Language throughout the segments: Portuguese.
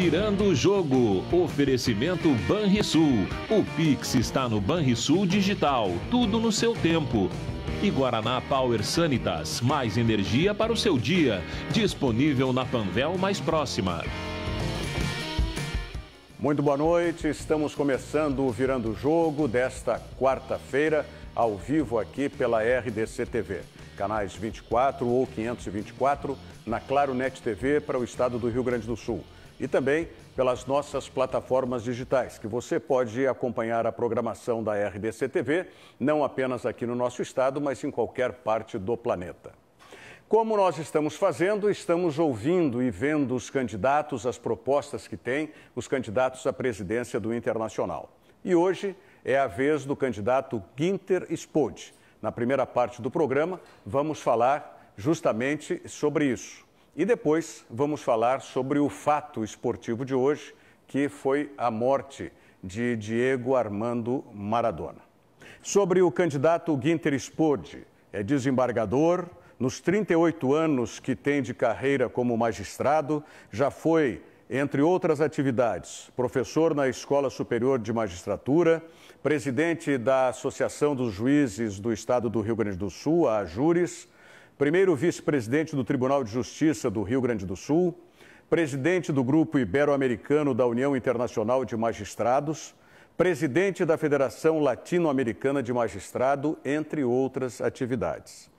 Virando o jogo. Oferecimento Banrisul. O Pix está no Banrisul Digital. Tudo no seu tempo. E Guaraná Power Sanitas. Mais energia para o seu dia. Disponível na Panvel mais próxima. Muito boa noite. Estamos começando o Virando o Jogo desta quarta-feira, ao vivo aqui pela RDC TV. Canais 24 ou 524 na Claro Net TV para o estado do Rio Grande do Sul. E também pelas nossas plataformas digitais, que você pode acompanhar a programação da RDC TV, não apenas aqui no nosso estado, mas em qualquer parte do planeta. Como nós estamos fazendo, estamos ouvindo e vendo os candidatos, as propostas que têm, os candidatos à presidência do Internacional. E hoje é a vez do candidato Guinter Spode. Na primeira parte do programa, vamos falar justamente sobre isso. E depois vamos falar sobre o fato esportivo de hoje, que foi a morte de Diego Armando Maradona. Sobre o candidato Guinter Spode, é desembargador, nos 38 anos que tem de carreira como magistrado, já foi, entre outras atividades, professor na Escola Superior de Magistratura, presidente da Associação dos Juízes do Estado do Rio Grande do Sul, a AJURES, primeiro vice-presidente do Tribunal de Justiça do Rio Grande do Sul, presidente do Grupo Ibero-Americano da União Internacional de Magistrados, presidente da Federação Latino-Americana de Magistrado, entre outras atividades.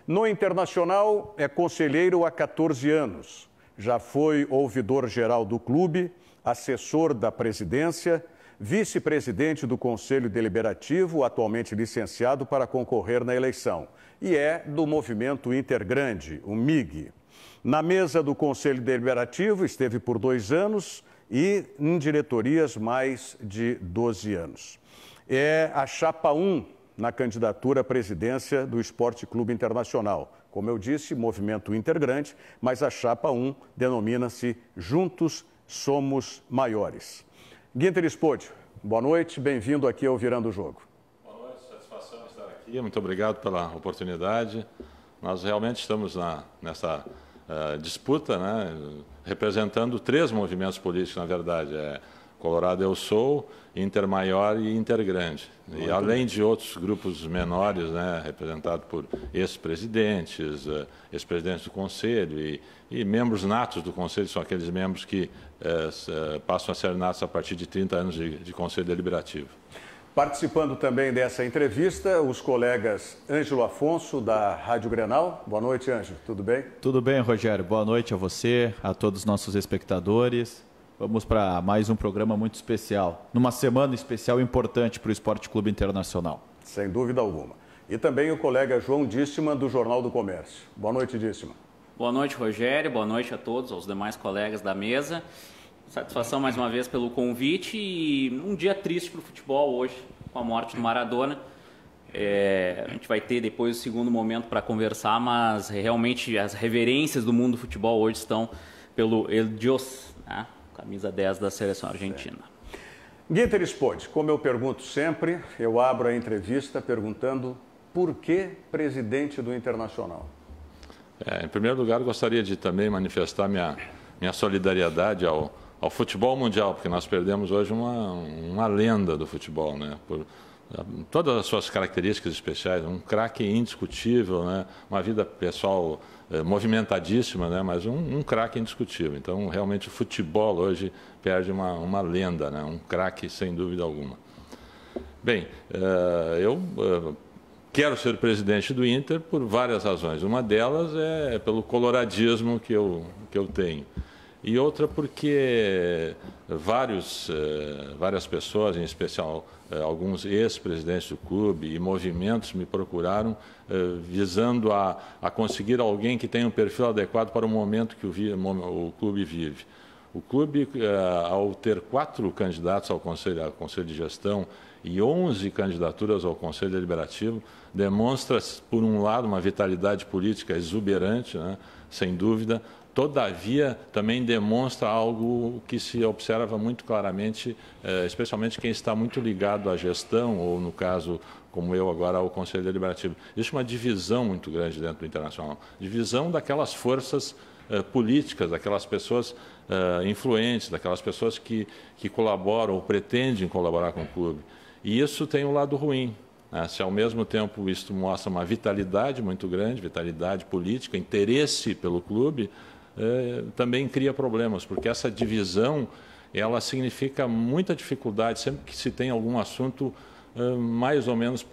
No Internacional, é conselheiro há 14 anos. Já foi ouvidor-geral do clube, assessor da presidência, vice-presidente do Conselho Deliberativo, atualmente licenciado para concorrer na eleição. E é do Movimento Intergrande, o MIG. Na mesa do Conselho Deliberativo esteve por 2 anos e em diretorias mais de 12 anos. É a chapa 1 na candidatura à presidência do Esporte Clube Internacional. Como eu disse, Movimento Intergrande, mas a chapa 1 denomina-se Juntos Somos Maiores. Guinter Spode, boa noite, bem-vindo aqui ao Virando o Jogo. Boa noite, satisfação estar aqui, muito obrigado pela oportunidade. Nós realmente estamos nessa disputa, né, representando 3 movimentos políticos, na verdade, Colorado Eu Sou, Inter Maior e Intergrande. E além de outros grupos menores, né, representados por ex-presidentes, ex-presidentes do Conselho e membros natos do Conselho, são aqueles membros que passam a ser natos a partir de 30 anos de Conselho Deliberativo. Participando também dessa entrevista, os colegas Ângelo Afonso, da Rádio Grenal. Boa noite, Ângelo. Tudo bem? Tudo bem, Rogério. Boa noite a você, a todos os nossos espectadores. Vamos para mais um programa muito especial, numa semana especial importante para o Esporte Clube Internacional. Sem dúvida alguma. E também o colega João Dístman, do Jornal do Comércio. Boa noite, Dístman. Boa noite, Rogério. Boa noite a todos, aos demais colegas da mesa. Satisfação mais uma vez pelo convite e um dia triste para o futebol hoje, com a morte do Maradona. A gente vai ter depois o segundo momento para conversar, mas realmente as reverências do mundo do futebol hoje estão pelo El Dios, né? Camisa 10 da seleção argentina. Guinter Spode, como eu pergunto sempre, eu abro a entrevista perguntando por que presidente do Internacional? Em primeiro lugar, gostaria de também manifestar minha solidariedade ao futebol mundial, porque nós perdemos hoje uma lenda do futebol, né? Por todas as suas características especiais, um craque indiscutível, né? Uma vida pessoal movimentadíssima, né? Mas um craque indiscutível. Então, realmente, o futebol hoje perde uma lenda, né? Um craque sem dúvida alguma. Bem, eu quero ser presidente do Inter por várias razões. Uma delas é pelo coloradismo que eu tenho. E outra porque várias pessoas, em especial alguns ex-presidentes do clube e movimentos me procuraram visando a conseguir alguém que tenha um perfil adequado para o momento que o clube vive. O clube, ao ter 4 candidatos ao Conselho de Gestão e 11 candidaturas ao Conselho Deliberativo, demonstra, por um lado, uma vitalidade política exuberante, né, sem dúvida. Todavia, também demonstra algo que se observa muito claramente, especialmente quem está muito ligado à gestão, ou no caso, como eu agora, ao Conselho Deliberativo. Existe uma divisão muito grande dentro do Internacional, divisão daquelas forças políticas, daquelas pessoas influentes, daquelas pessoas que colaboram ou pretendem colaborar com o clube. E isso tem um lado ruim. Se ao mesmo tempo isso mostra uma vitalidade muito grande, vitalidade política, interesse pelo clube, também cria problemas, porque essa divisão ela significa muita dificuldade sempre que se tem algum assunto mais ou menos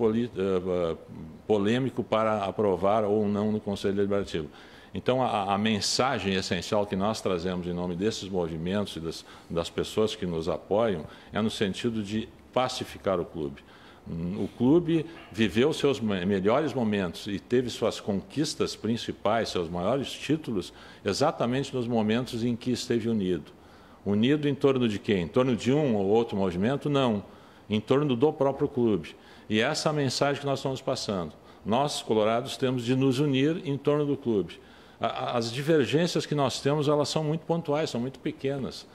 polêmico para aprovar ou não no Conselho Deliberativo. Então, a mensagem essencial que nós trazemos em nome desses movimentos e das pessoas que nos apoiam é no sentido de pacificar o clube. O clube viveu seus melhores momentos e teve suas conquistas principais, seus maiores títulos, exatamente nos momentos em que esteve unido. Unido em torno de quem? Em torno de um ou outro movimento? Não. Em torno do próprio clube. E essa é a mensagem que nós estamos passando. Nós, colorados, temos de nos unir em torno do clube. As divergências que nós temos, elas são muito pontuais, são muito pequenas.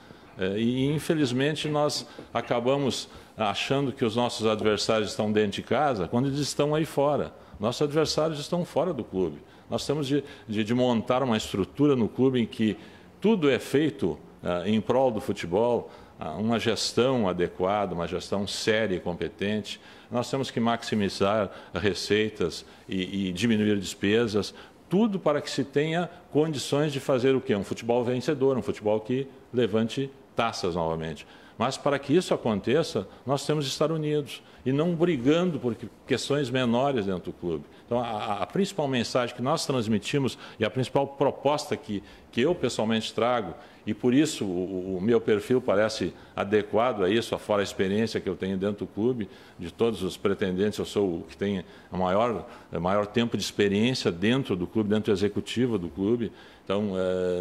E, infelizmente, nós acabamos achando que os nossos adversários estão dentro de casa, quando eles estão aí fora. Nossos adversários estão fora do clube. Nós temos de montar uma estrutura no clube em que tudo é feito em prol do futebol, uma gestão adequada, uma gestão séria e competente. Nós temos que maximizar receitas e diminuir despesas, tudo para que se tenha condições de fazer o quê? Um futebol vencedor, um futebol que levante taças novamente. Mas para que isso aconteça, nós temos de estar unidos e não brigando por questões menores dentro do clube. Então, a principal mensagem que nós transmitimos e a principal proposta que eu pessoalmente trago, e por isso o meu perfil parece adequado a isso, afora a experiência que eu tenho dentro do clube, de todos os pretendentes, eu sou o que tem o maior tempo de experiência dentro do clube, dentro do executivo do clube. Então,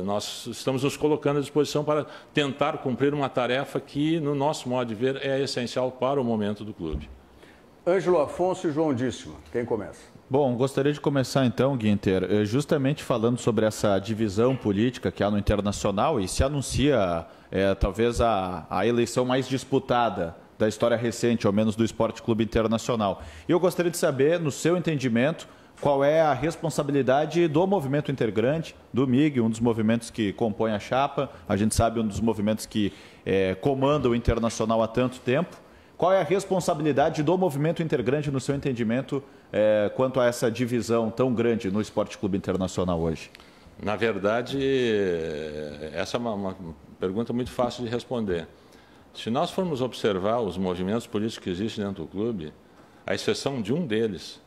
nós estamos nos colocando à disposição para tentar cumprir uma tarefa que, no nosso modo de ver, é essencial para o momento do clube. Ângelo Afonso e João Díssima, quem começa? Bom, gostaria de começar então, Guinter, justamente falando sobre essa divisão política que há no Internacional e se anuncia talvez a eleição mais disputada da história recente, ao menos do Esporte Clube Internacional. E eu gostaria de saber, no seu entendimento, qual é a responsabilidade do movimento integrante, do MIG, um dos movimentos que compõe a chapa, a gente sabe um dos movimentos que comanda o Internacional há tanto tempo. Qual é a responsabilidade do movimento integrante, no seu entendimento, quanto a essa divisão tão grande no Esporte Clube Internacional hoje? Na verdade, essa é uma pergunta muito fácil de responder. Se nós formos observar os movimentos políticos que existem dentro do clube, à exceção de um deles,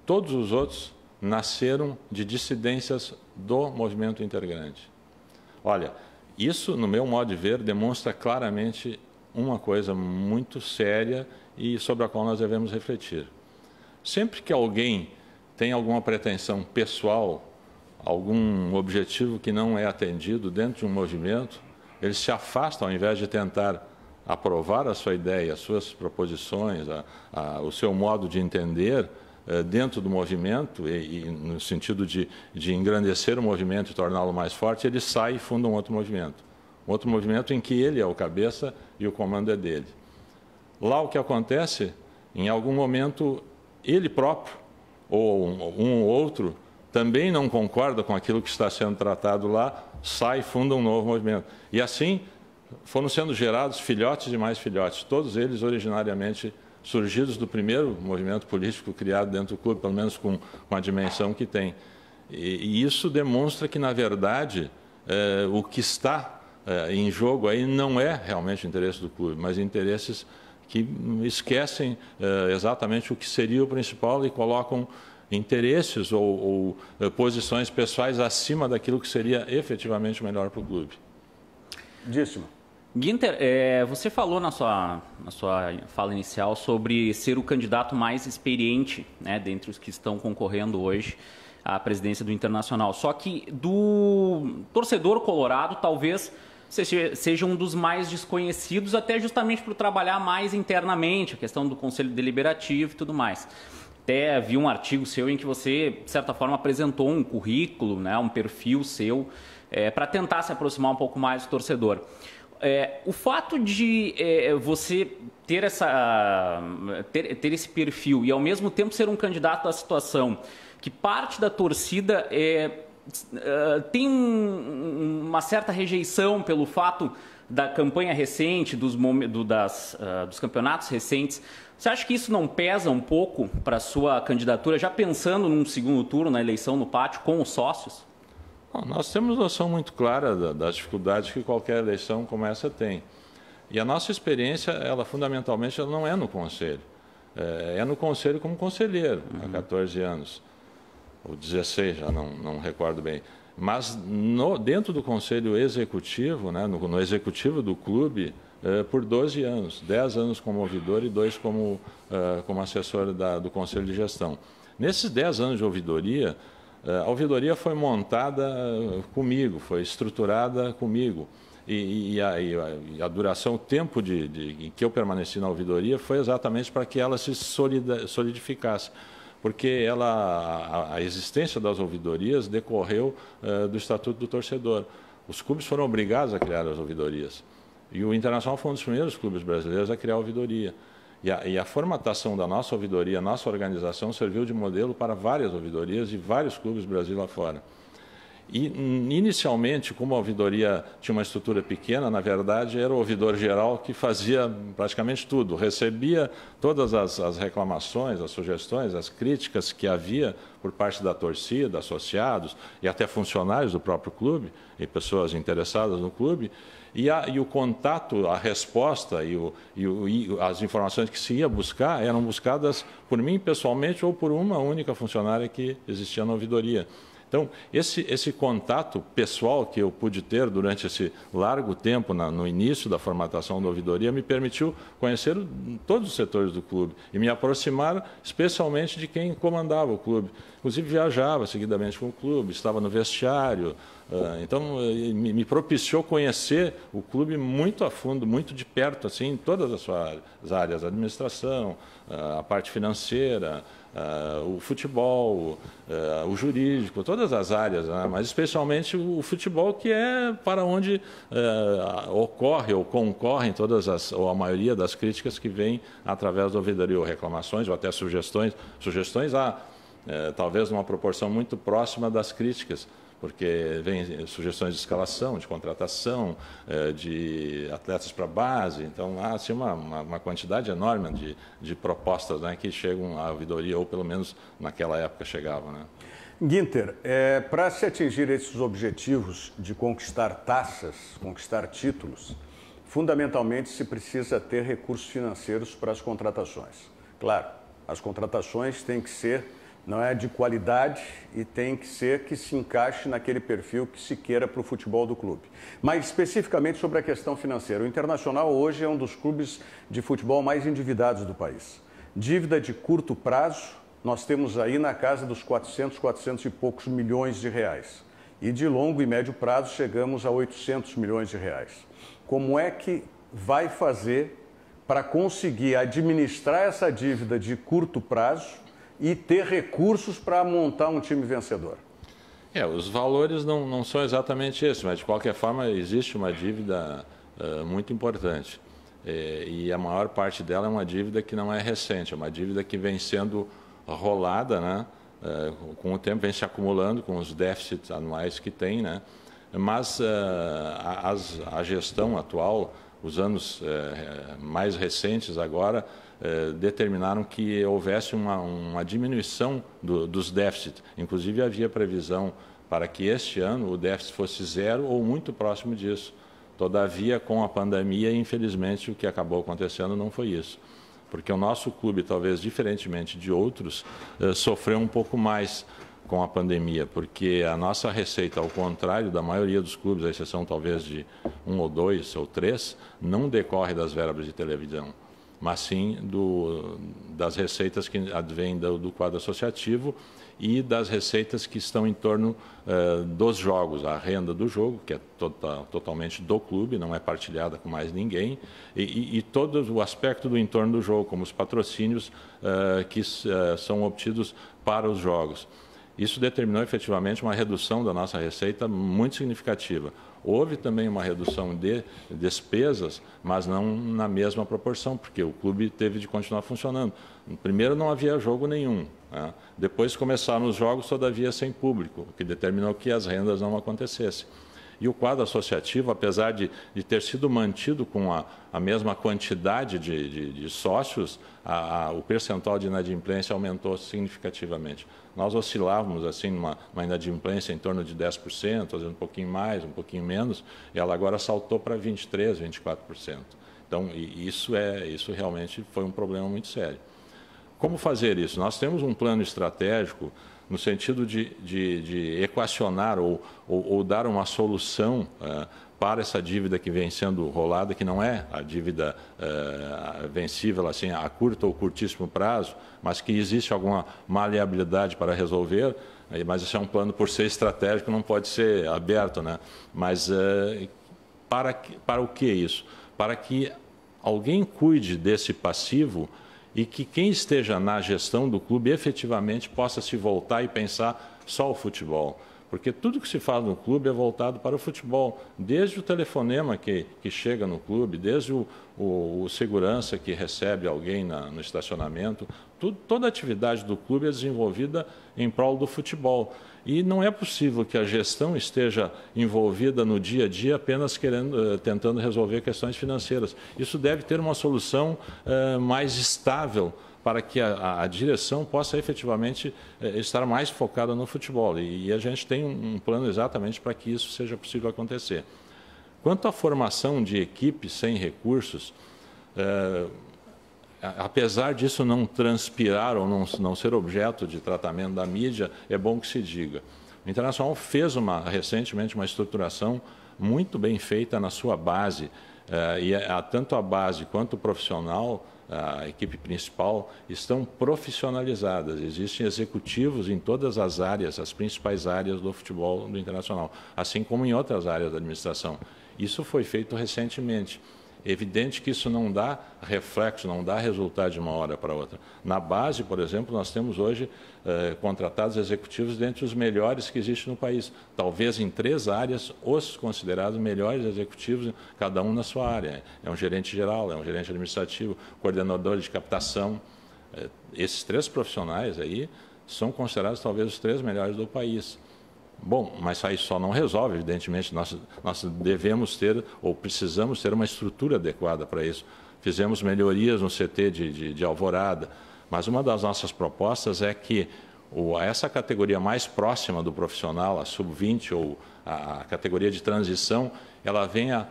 todos os outros nasceram de dissidências do movimento integrante. Olha, isso, no meu modo de ver, demonstra claramente uma coisa muito séria e sobre a qual nós devemos refletir. Sempre que alguém tem alguma pretensão pessoal, algum objetivo que não é atendido dentro de um movimento, ele se afasta ao invés de tentar aprovar a sua ideia, as suas proposições, o seu modo de entender dentro do movimento e no sentido de engrandecer o movimento e torná-lo mais forte, ele sai e funda um outro movimento. Um outro movimento em que ele é o cabeça e o comando é dele. Lá o que acontece, em algum momento, ele próprio ou um ou outro também não concorda com aquilo que está sendo tratado lá, sai e funda um novo movimento. E assim foram sendo gerados filhotes e mais filhotes, todos eles originariamente surgidos do primeiro movimento político criado dentro do clube, pelo menos com a dimensão que tem. E isso demonstra que, na verdade, o que está em jogo aí não é realmente o interesse do clube, mas interesses que esquecem exatamente o que seria o principal e colocam interesses ou posições pessoais acima daquilo que seria efetivamente melhor para o clube. Díssima. Guinter, você falou na sua fala inicial sobre ser o candidato mais experiente, né, dentre os que estão concorrendo hoje à presidência do Internacional. Só que do torcedor colorado, talvez seja um dos mais desconhecidos, até justamente por trabalhar mais internamente, a questão do Conselho Deliberativo e tudo mais. Até vi um artigo seu em que você, de certa forma, apresentou um currículo, né, um perfil seu, para tentar se aproximar um pouco mais do torcedor. O fato de você ter esse perfil e, ao mesmo tempo, ser um candidato à situação que parte da torcida tem uma certa rejeição pelo fato da campanha recente, dos campeonatos recentes. Você acha que isso não pesa um pouco para a sua candidatura, já pensando num segundo turno, na eleição no pátio, com os sócios? Bom, nós temos noção muito clara das dificuldades que qualquer eleição como essa tem. E a nossa experiência, fundamentalmente, ela não é no Conselho. É no Conselho como conselheiro, há 14 anos. Ou 16, já não recordo bem. Mas dentro do Conselho Executivo, né, no Executivo do clube, por 12 anos. 10 anos como ouvidor e 2 como assessor do Conselho de Gestão. Nesses 10 anos de ouvidoria, a ouvidoria foi montada comigo, foi estruturada comigo. E a duração, o tempo em que eu permaneci na ouvidoria foi exatamente para que ela se solidificasse. Porque a existência das ouvidorias decorreu do Estatuto do Torcedor. Os clubes foram obrigados a criar as ouvidorias. E o Internacional foi um dos primeiros clubes brasileiros a criar a ouvidoria. E a formatação da nossa ouvidoria, nossa organização, serviu de modelo para várias ouvidorias e vários clubes Brasil lá fora. E, inicialmente, como a ouvidoria tinha uma estrutura pequena, na verdade, era o ouvidor geral que fazia praticamente tudo. Recebia todas as reclamações, as sugestões, as críticas que havia por parte da torcida, associados e até funcionários do próprio clube e pessoas interessadas no clube. E o contato, a resposta e as informações que se ia buscar eram buscadas por mim pessoalmente ou por uma única funcionária que existia na ouvidoria. Então, esse contato pessoal que eu pude ter durante esse largo tempo no início da formatação da ouvidoria me permitiu conhecer todos os setores do clube e me aproximar especialmente de quem comandava o clube. Inclusive viajava seguidamente com o clube, estava no vestiário. Então, me propiciou conhecer o clube muito a fundo, muito de perto, assim, em todas as suas áreas, a administração, a parte financeira, o futebol, o jurídico, todas as áreas, né? Mas especialmente o futebol, que é para onde ocorre ou concorrem ou a maioria das críticas que vêm através da ouvidoria, ou reclamações ou até sugestões. Sugestões talvez numa proporção muito próxima das críticas, porque vem sugestões de escalação, de contratação, de atletas para base. Então, há assim, uma quantidade enorme de propostas, né, que chegam à ouvidoria, ou pelo menos naquela época chegavam. Né? Ginter, para se atingir esses objetivos de conquistar taças, conquistar títulos, fundamentalmente se precisa ter recursos financeiros para as contratações. Claro, as contratações têm que ser de qualidade e tem que ser que se encaixe naquele perfil que se queira para o futebol do clube. Mas especificamente sobre a questão financeira, o Internacional hoje é um dos clubes de futebol mais endividados do país. Dívida de curto prazo, nós temos aí na casa dos 400 e poucos milhões de reais. E de longo e médio prazo chegamos a 800 milhões de reais. Como é que vai fazer para conseguir administrar essa dívida de curto prazo e ter recursos para montar um time vencedor? Os valores não são exatamente esses, mas de qualquer forma existe uma dívida muito importante. E a maior parte dela é uma dívida que não é recente, é uma dívida que vem sendo rolada, né? Com o tempo, vem se acumulando com os déficits anuais que tem, né? Mas a gestão atual, os anos mais recentes agora, determinaram que houvesse uma diminuição dos déficits. Inclusive, havia previsão para que este ano o déficit fosse zero ou muito próximo disso. Todavia, com a pandemia, infelizmente, o que acabou acontecendo não foi isso. Porque o nosso clube, talvez diferentemente de outros, sofreu um pouco mais com a pandemia, porque a nossa receita, ao contrário da maioria dos clubes, à exceção talvez de 1 ou 2 ou 3, não decorre das verbas de televisão, mas sim das receitas que advêm do quadro associativo e das receitas que estão em torno dos jogos, a renda do jogo, que é totalmente do clube, não é partilhada com mais ninguém, e todo o aspecto do entorno do jogo, como os patrocínios que são obtidos para os jogos. Isso determinou efetivamente uma redução da nossa receita muito significativa. Houve também uma redução de despesas, mas não na mesma proporção, porque o clube teve de continuar funcionando. Primeiro, não havia jogo nenhum, né? Depois começaram os jogos, todavia sem público, o que determinou que as rendas não acontecessem. E o quadro associativo, apesar de ter sido mantido com a mesma quantidade de sócios, o percentual de inadimplência aumentou significativamente. Nós oscilávamos assim numa inadimplência em torno de 10%, às vezes um pouquinho mais, um pouquinho menos, e ela agora saltou para 23%, 24%. Então, isso realmente foi um problema muito sério. Como fazer isso? Nós temos um plano estratégico no sentido de equacionar ou dar uma solução para essa dívida que vem sendo rolada, que não é a dívida vencível assim, a curto ou curtíssimo prazo, mas que existe alguma maleabilidade para resolver, mas esse é um plano, por ser estratégico, não pode ser aberto, né? Mas para o que isso? Para que alguém cuide desse passivo e que quem esteja na gestão do clube efetivamente possa se voltar e pensar só o futebol. Porque tudo que se faz no clube é voltado para o futebol. Desde o telefonema que chega no clube, desde o segurança que recebe alguém no estacionamento, toda a atividade do clube é desenvolvida em prol do futebol. E não é possível que a gestão esteja envolvida no dia a dia apenas tentando resolver questões financeiras. Isso deve ter uma solução mais estável para que a direção possa efetivamente estar mais focada no futebol. E a gente tem um plano exatamente para que isso seja possível acontecer. Quanto à formação de equipes sem recursos, apesar disso não transpirar ou não ser objeto de tratamento da mídia, é bom que se diga. O Internacional fez recentemente uma estruturação muito bem feita na sua base, e tanto a base quanto o profissional, a equipe principal, estão profissionalizadas. Existem executivos em todas as áreas, as principais áreas do futebol do Internacional, assim como em outras áreas da administração. Isso foi feito recentemente. É evidente que isso não dá reflexo, não dá resultado de uma hora para outra. Na base, por exemplo, nós temos hoje contratados executivos dentre os melhores que existem no país. Talvez em 3 áreas, os considerados melhores executivos, cada um na sua área. É um gerente geral, é um gerente administrativo, coordenador de captação. Esses 3 profissionais aí são considerados talvez os 3 melhores do país. Bom, mas aí só não resolve, evidentemente, nós devemos ter ou precisamos ter uma estrutura adequada para isso. Fizemos melhorias no CT de Alvorada, mas uma das nossas propostas é que essa categoria mais próxima do profissional, a sub-20 ou a categoria de transição, ela venha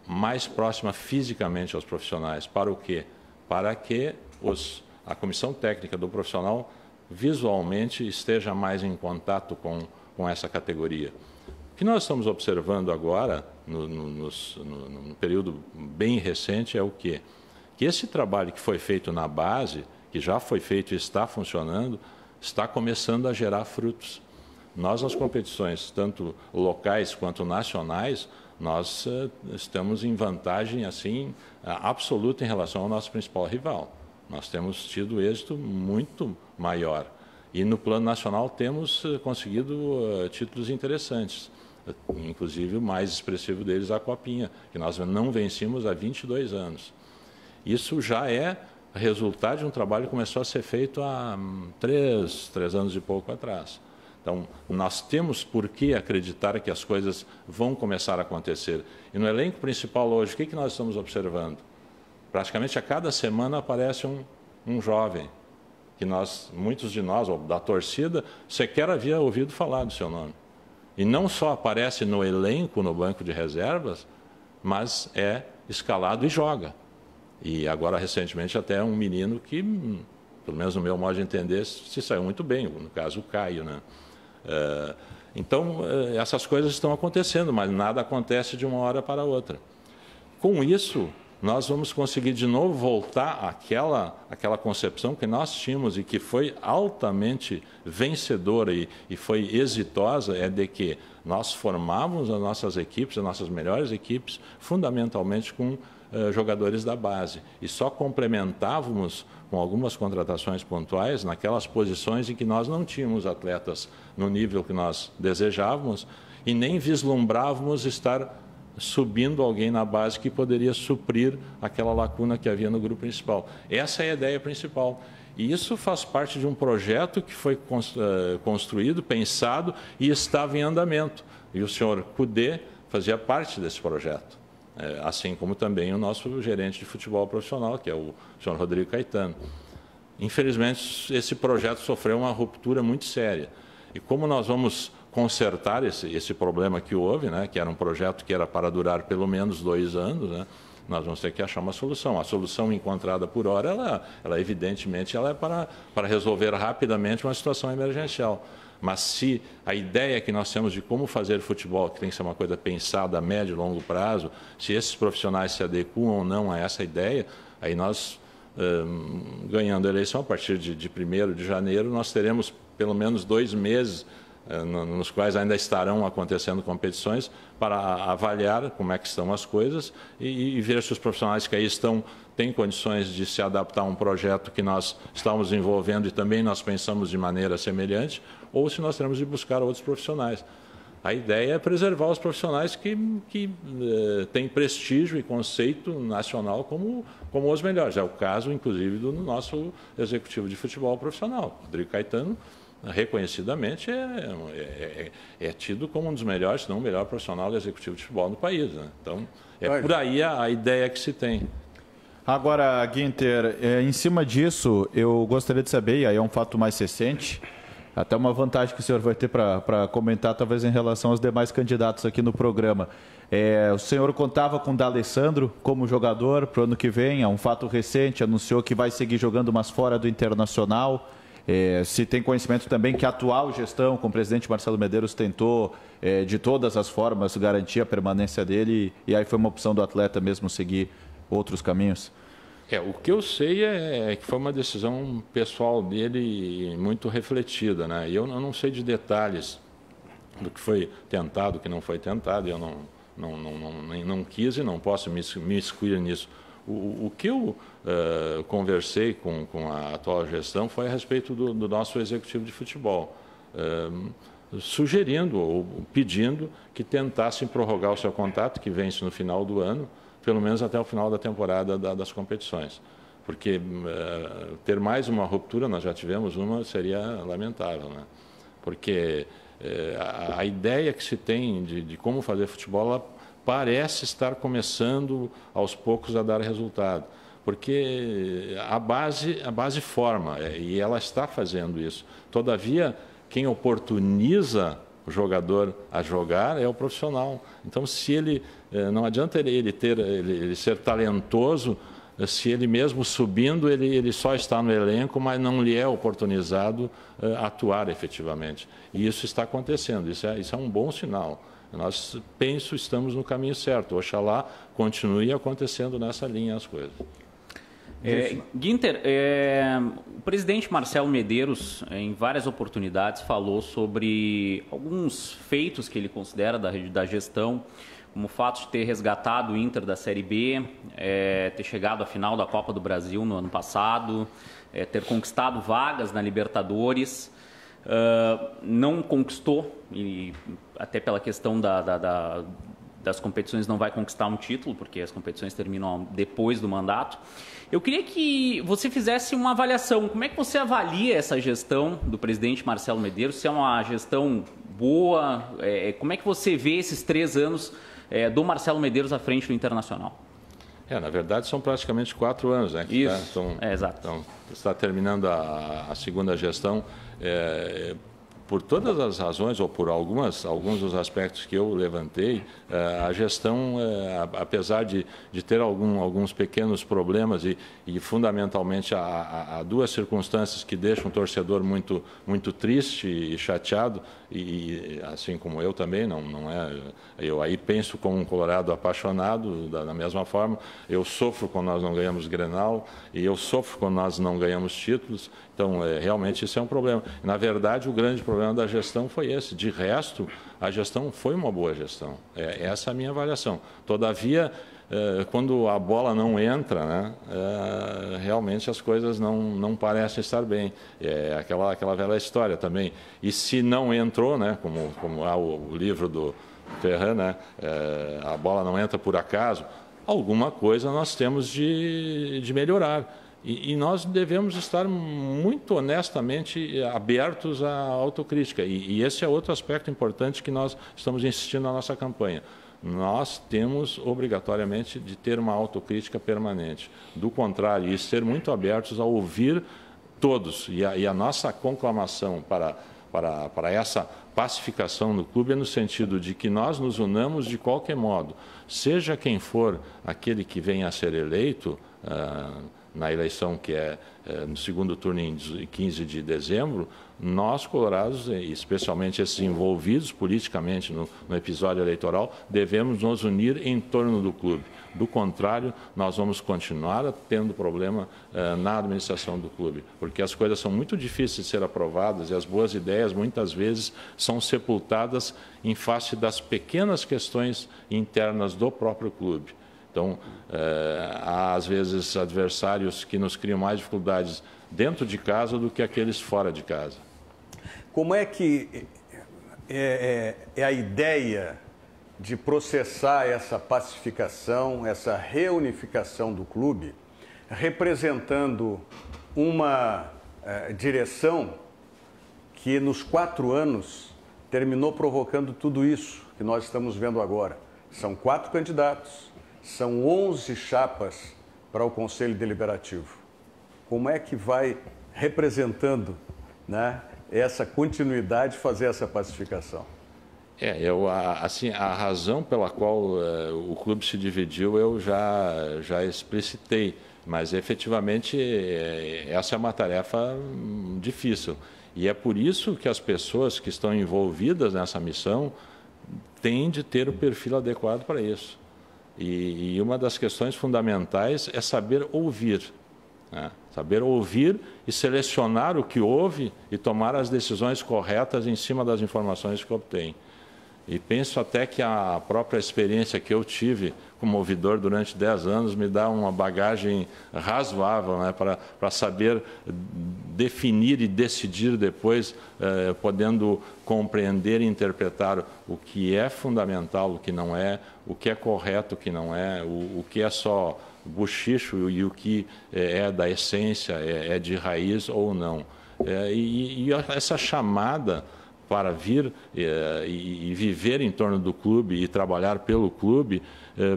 mais próxima fisicamente aos profissionais. Para o quê? Para que a comissão técnica do profissional visualmente esteja mais em contato com essa categoria. O que nós estamos observando agora, no período bem recente, é o quê? Que esse trabalho que foi feito na base, que já foi feito e está funcionando, está começando a gerar frutos. Nós, nas competições, tanto locais quanto nacionais, nós estamos em vantagem assim, absoluta em relação ao nosso principal rival. Nós temos tido êxito muito maior. E no plano nacional temos conseguido títulos interessantes, inclusive o mais expressivo deles, a Copinha, que nós não vencemos há 22 anos. Isso já é resultado de um trabalho que começou a ser feito há 3 anos e pouco atrás. Então, nós temos por que acreditar que as coisas vão começar a acontecer. E no elenco principal hoje, o que nós estamos observando? Praticamente a cada semana aparece um jovem, que muitos de nós, ou da torcida, sequer havia ouvido falar do seu nome. E não só aparece no elenco, no banco de reservas, mas é escalado e joga. E agora, recentemente, até um menino que, pelo menos no meu modo de entender, se saiu muito bem, no caso o Caio, né? Então, essas coisas estão acontecendo, mas nada acontece de uma hora para outra. Com isso, nós vamos conseguir de novo voltar àquela concepção que nós tínhamos e que foi altamente vencedora e foi exitosa, é de que nós formávamos as nossas equipes, as nossas melhores equipes, fundamentalmente com jogadores da base. E só complementávamos com algumas contratações pontuais naquelas posições em que nós não tínhamos atletas no nível que nós desejávamos e nem vislumbrávamos estar subindo alguém na base que poderia suprir aquela lacuna que havia no grupo principal. Essa é a ideia principal. E isso faz parte de um projeto que foi construído, pensado e estava em andamento. E o senhor Cudê fazia parte desse projeto, assim como também o nosso gerente de futebol profissional, que é o senhor Rodrigo Caetano. Infelizmente, esse projeto sofreu uma ruptura muito séria. E como nós vamos consertar esse problema que houve, né, que era um projeto que era para durar pelo menos 2 anos, né, nós vamos ter que achar uma solução. A solução encontrada por hora, ela evidentemente, ela é para resolver rapidamente uma situação emergencial. Mas se a ideia que nós temos de como fazer futebol, que tem que ser uma coisa pensada a médio e longo prazo, se esses profissionais se adequam ou não a essa ideia, aí nós, ganhando a eleição, a partir de 1º de janeiro, nós teremos pelo menos 2 meses nos quais ainda estarão acontecendo competições para avaliar como é que estão as coisas e ver se os profissionais que aí estão têm condições de se adaptar a um projeto que nós estamos desenvolvendo e também nós pensamos de maneira semelhante, ou se nós teremos de buscar outros profissionais. A ideia é preservar os profissionais que têm prestígio e conceito nacional como os melhores. É o caso, inclusive, do nosso executivo de futebol profissional, Rodrigo Caetano. Reconhecidamente é tido como um dos melhores, se não o melhor profissional de executivo de futebol no país, né? Então, por aí a ideia que se tem. Agora, Guinter, em cima disso, eu gostaria de saber, e aí é um fato mais recente, até uma vantagem que o senhor vai ter para comentar, talvez em relação aos demais candidatos aqui no programa. O senhor contava com o D'Alessandro como jogador para o ano que vem, é um fato recente, anunciou que vai seguir jogando, mas fora do Internacional. Se tem conhecimento também que a atual gestão, com o presidente Marcelo Medeiros, tentou de todas as formas garantir a permanência dele e aí foi uma opção do atleta mesmo seguir outros caminhos? O que eu sei é que foi uma decisão pessoal dele muito refletida, né? E eu não sei de detalhes do que foi tentado, do que não foi tentado, eu não quis e não posso me excluir nisso. O que eu conversei com a atual gestão foi a respeito do nosso executivo de futebol, sugerindo ou pedindo que tentassem prorrogar o seu contrato, que vence no final do ano, pelo menos até o final da temporada das competições. Porque ter mais uma ruptura, nós já tivemos uma, seria lamentável, né? Porque a ideia que se tem de como fazer futebol, ela parece estar começando aos poucos a dar resultado, porque a base forma, e ela está fazendo isso. Todavia, quem oportuniza o jogador a jogar é o profissional. Então, se ele não adianta ele ser talentoso, se ele mesmo subindo, ele só está no elenco, mas não lhe é oportunizado atuar efetivamente. E isso está acontecendo, isso é um bom sinal. Nós, estamos no caminho certo. Oxalá continue acontecendo nessa linha as coisas. Guinter, o presidente Marcelo Medeiros, em várias oportunidades, falou sobre alguns feitos que ele considera da gestão, como o fato de ter resgatado o Inter da Série B, ter chegado à final da Copa do Brasil no ano passado, ter conquistado vagas na Libertadores. Não conquistou, e até pela questão das competições não vai conquistar um título, porque as competições terminam depois do mandato. Eu queria que você fizesse uma avaliação. Como é que você avalia essa gestão do presidente Marcelo Medeiros? Se é uma gestão boa, como é que você vê esses 3 anos do Marcelo Medeiros à frente do Internacional? Na verdade, são praticamente 4 anos, né? Isso, exato. Então, está terminando a segunda gestão. por todas as razões, ou por alguns dos aspectos que eu levantei, a gestão, apesar de ter alguns pequenos problemas e fundamentalmente há duas circunstâncias que deixam o torcedor muito triste e chateado, e assim como eu também, não é, eu aí penso como um colorado apaixonado, da mesma forma, eu sofro quando nós não ganhamos Grenal, e eu sofro quando nós não ganhamos títulos. Então, realmente, isso é um problema. Na verdade, o grande problema da gestão foi esse. De resto, a gestão foi uma boa gestão. Essa é a minha avaliação. Todavia, quando a bola não entra, né, realmente as coisas não parecem estar bem. É aquela velha história também. E se não entrou, né, como há o livro do Ferran, né, a bola não entra por acaso, alguma coisa nós temos de melhorar. E nós devemos estar muito honestamente abertos à autocrítica. E esse é outro aspecto importante que nós estamos insistindo na nossa campanha. Nós temos, obrigatoriamente, de ter uma autocrítica permanente. Do contrário, e ser muito abertos a ouvir todos. E a nossa conclamação para essa pacificação do clube é no sentido de que nós nos unamos de qualquer modo. Seja quem for aquele que venha a ser eleito, na eleição que é no segundo turno em 15 de dezembro, nós, colorados, especialmente esses envolvidos politicamente no episódio eleitoral, devemos nos unir em torno do clube. Do contrário, nós vamos continuar tendo problema na administração do clube, porque as coisas são muito difíceis de ser aprovadas e as boas ideias, muitas vezes, são sepultadas em face das pequenas questões internas do próprio clube. Então, há, às vezes, adversários que nos criam mais dificuldades dentro de casa do que aqueles fora de casa. Como é que é a ideia de processar essa pacificação, essa reunificação do clube, representando uma direção que, nos 4 anos, terminou provocando tudo isso que nós estamos vendo agora? São 4 candidatos. São 11 chapas para o Conselho Deliberativo. Como é que vai, representando, né, essa continuidade, fazer essa pacificação? Assim, a razão pela qual o clube se dividiu eu já explicitei, mas efetivamente essa é uma tarefa difícil. E é por isso que as pessoas que estão envolvidas nessa missão têm de ter o perfil adequado para isso. E uma das questões fundamentais é saber ouvir. Né? Saber ouvir e selecionar o que ouve e tomar as decisões corretas em cima das informações que obtém. E penso até que a própria experiência que eu tive como ouvidor durante 10 anos me dá uma bagagem razoável, né, para saber definir e decidir depois, podendo compreender e interpretar o que é fundamental, o que não é, o que é correto, o que não é, o que é só bochicho e o que é da essência, é de raiz ou não. E essa chamada para vir e viver em torno do clube e trabalhar pelo clube,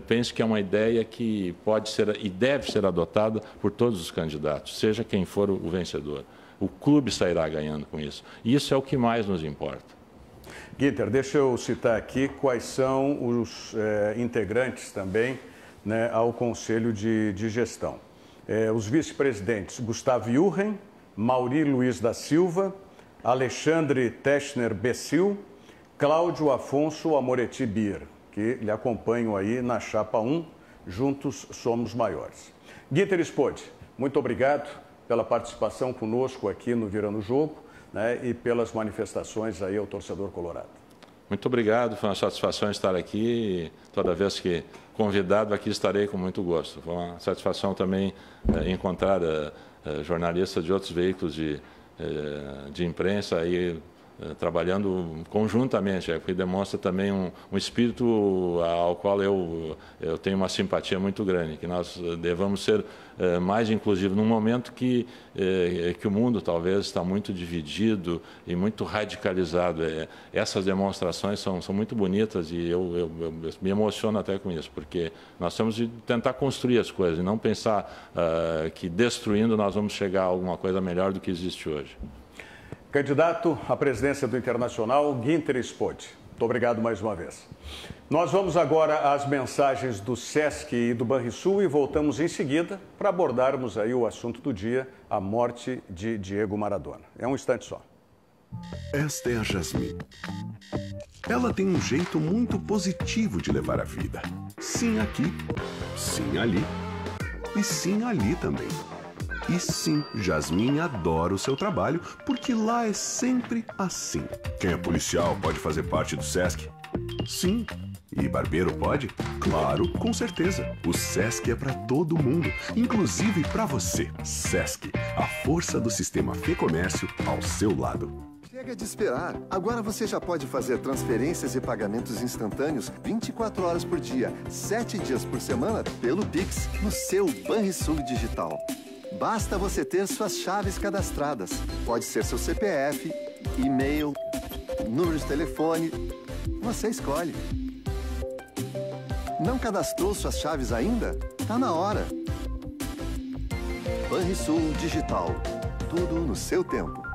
penso que é uma ideia que pode ser e deve ser adotada por todos os candidatos, seja quem for o vencedor. O clube sairá ganhando com isso. E isso é o que mais nos importa. Guinter, deixa eu citar aqui quais são os integrantes também, né, ao Conselho de Gestão. Os vice-presidentes Gustavo Jurgen, Mauri Luiz da Silva, Alexandre Teschner Becil, Cláudio Afonso Amoretti Bier, que lhe acompanham aí na chapa 1, Juntos Somos Maiores. Guinter Spode, muito obrigado pela participação conosco aqui no Virando o Jogo, né, e pelas manifestações aí ao torcedor colorado. Muito obrigado, foi uma satisfação estar aqui. Toda vez que convidado aqui estarei com muito gosto. Foi uma satisfação também encontrar jornalistas de outros veículos de imprensa aí trabalhando conjuntamente, que demonstra também um espírito ao qual eu tenho uma simpatia muito grande, que nós devamos ser mais inclusivos num momento que o mundo talvez está muito dividido e muito radicalizado. Essas demonstrações são muito bonitas e eu me emociono até com isso, porque nós temos de tentar construir as coisas e não pensar que destruindo nós vamos chegar a alguma coisa melhor do que existe hoje. Candidato à presidência do Internacional, Ginter Spode. Muito obrigado mais uma vez. Nós vamos agora às mensagens do SESC e do Banrisul e voltamos em seguida para abordarmos aí o assunto do dia, a morte de Diego Maradona. É um instante só. Esta é a Jasmine. Ela tem um jeito muito positivo de levar a vida. Sim aqui, sim ali e sim ali também. E sim, Jasmine adora o seu trabalho, porque lá é sempre assim. Quem é policial pode fazer parte do SESC? Sim. E barbeiro pode? Claro, com certeza. O SESC é para todo mundo, inclusive para você. SESC, a força do sistema Fê Comércio ao seu lado. Chega de esperar. Agora você já pode fazer transferências e pagamentos instantâneos 24 horas por dia, 7 dias por semana, pelo Pix, no seu Banrisul Digital. Basta você ter suas chaves cadastradas. Pode ser seu CPF, e-mail, número de telefone. Você escolhe. Não cadastrou suas chaves ainda? Tá na hora. Banrisul Digital. Tudo no seu tempo.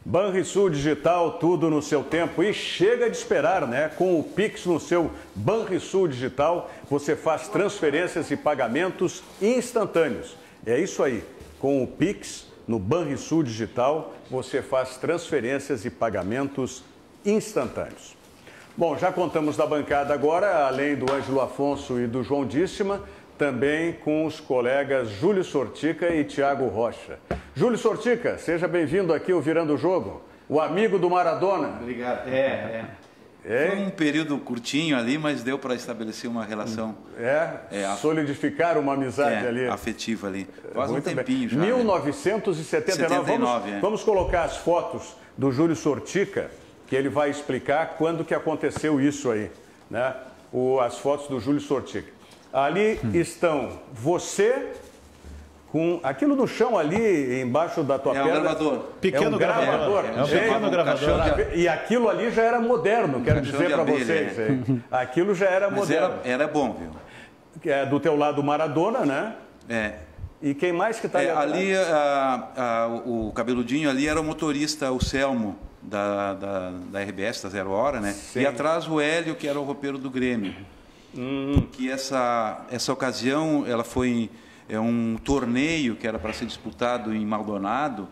Banrisul Digital, tudo no seu tempo. E chega de esperar, né? Com o Pix no seu Banrisul Digital, você faz transferências e pagamentos instantâneos. É isso aí. Com o Pix no Banrisul Digital, você faz transferências e pagamentos instantâneos. Bom, já contamos da bancada agora, além do Ângelo Afonso e do João Díssima, também com os colegas Júlio Sortica e Thiago Rocha. Júlio Sortica, seja bem-vindo aqui ao Virando o Jogo, o amigo do Maradona. Obrigado. Foi um período curtinho ali, mas deu para estabelecer uma relação. Solidificar uma amizade ali. Afetiva ali. Faz um tempinho já. 1979. Vamos colocar as fotos do Júlio Sortica, que ele vai explicar quando que aconteceu isso aí, né? As fotos do Júlio Sortica. Ali estão você com aquilo no chão ali embaixo da tua perna. É um gravador. Pequeno gravador. É um pequeno gravador. E aquilo ali já era moderno, quero dizer para vocês. Aquilo já era moderno. Era bom, viu? É do teu lado Maradona, né? E quem mais que está ali? Ali, o cabeludinho ali era o motorista, o Selmo, da RBS, da Zero Hora, né? Sim. E atrás o Hélio, que era o roupeiro do Grêmio. Que essa ocasião, ela foi um torneio que era para ser disputado em Maldonado,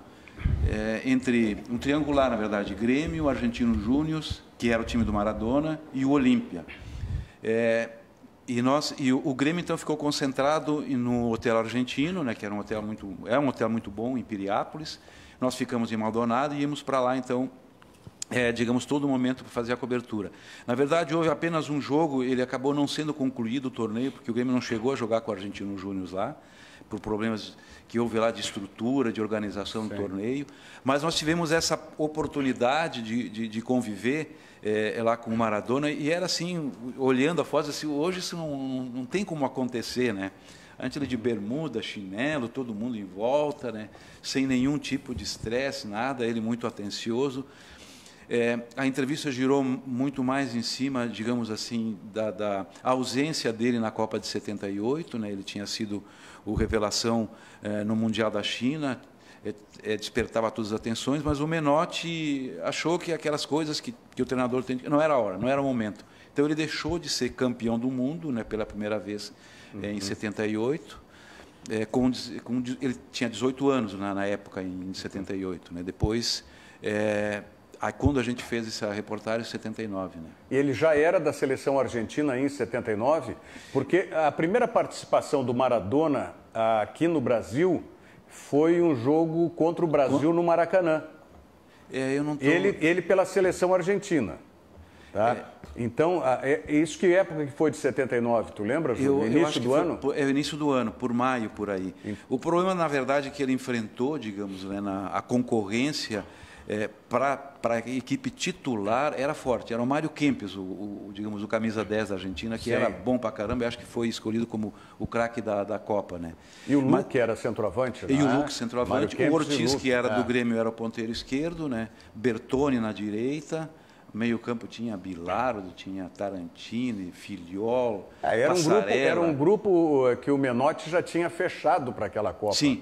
entre um triangular, na verdade, Grêmio, Argentino Júnior, que era o time do Maradona, e o Olímpia. E o Grêmio, então, ficou concentrado no Hotel Argentino, né, que era um hotel muito bom, em Piriápolis. Nós ficamos em Maldonado e íamos para lá, então, digamos, todo momento para fazer a cobertura. Na verdade, houve apenas um jogo, ele acabou não sendo concluído o torneio, porque o Grêmio não chegou a jogar com o Argentino Júnior lá, por problemas que houve lá de estrutura, de organização do torneio. Mas nós tivemos essa oportunidade de conviver lá com o Maradona, e era assim, olhando a foto, assim, hoje isso não tem como acontecer, né? Antes ele de bermuda, chinelo, todo mundo em volta, né? Sem nenhum tipo de estresse, nada, ele muito atencioso. A entrevista girou muito mais em cima, digamos assim, da ausência dele na Copa de 78, né? Ele tinha sido o revelação no Mundial da China, despertava todas as atenções, mas o Menotti achou que aquelas coisas que o treinador tem, não era a hora, não era o momento. Então ele deixou de ser campeão do mundo, né, pela primeira vez em 78, ele tinha 18 anos na época, em 78, né? Depois... Aí, quando a gente fez essa reportagem, em 79, né? E ele já era da seleção argentina em 79? Porque a primeira participação do Maradona aqui no Brasil foi um jogo contra o Brasil no Maracanã. Eu não tô... ele pela seleção argentina. Tá? Então, isso que época que foi de 79? Tu lembra, Júlio? Início do ano? É o início do ano, por maio, por aí. O problema, na verdade, é que ele enfrentou, digamos, né, a concorrência... para a equipe titular era forte, era o Mário Kempes, digamos, o camisa 10 da Argentina, que era bom pra caramba, acho que foi escolhido como o craque da Copa, né? E o Luque era centroavante, né? E o Luque centroavante, o Ortiz, que era do Grêmio, era o ponteiro esquerdo, né? Bertoni na direita, Meio campo tinha Bilardo, tinha Tarantini, Filiol, era um grupo que o Menotti já tinha fechado para aquela Copa. Sim.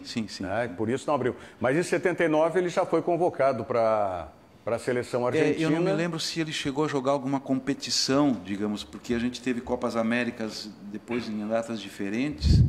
Por isso não abriu. Mas em 79 ele já foi convocado para a seleção argentina. Eu não me lembro se ele chegou a jogar alguma competição, digamos, porque a gente teve Copas Américas depois em datas diferentes,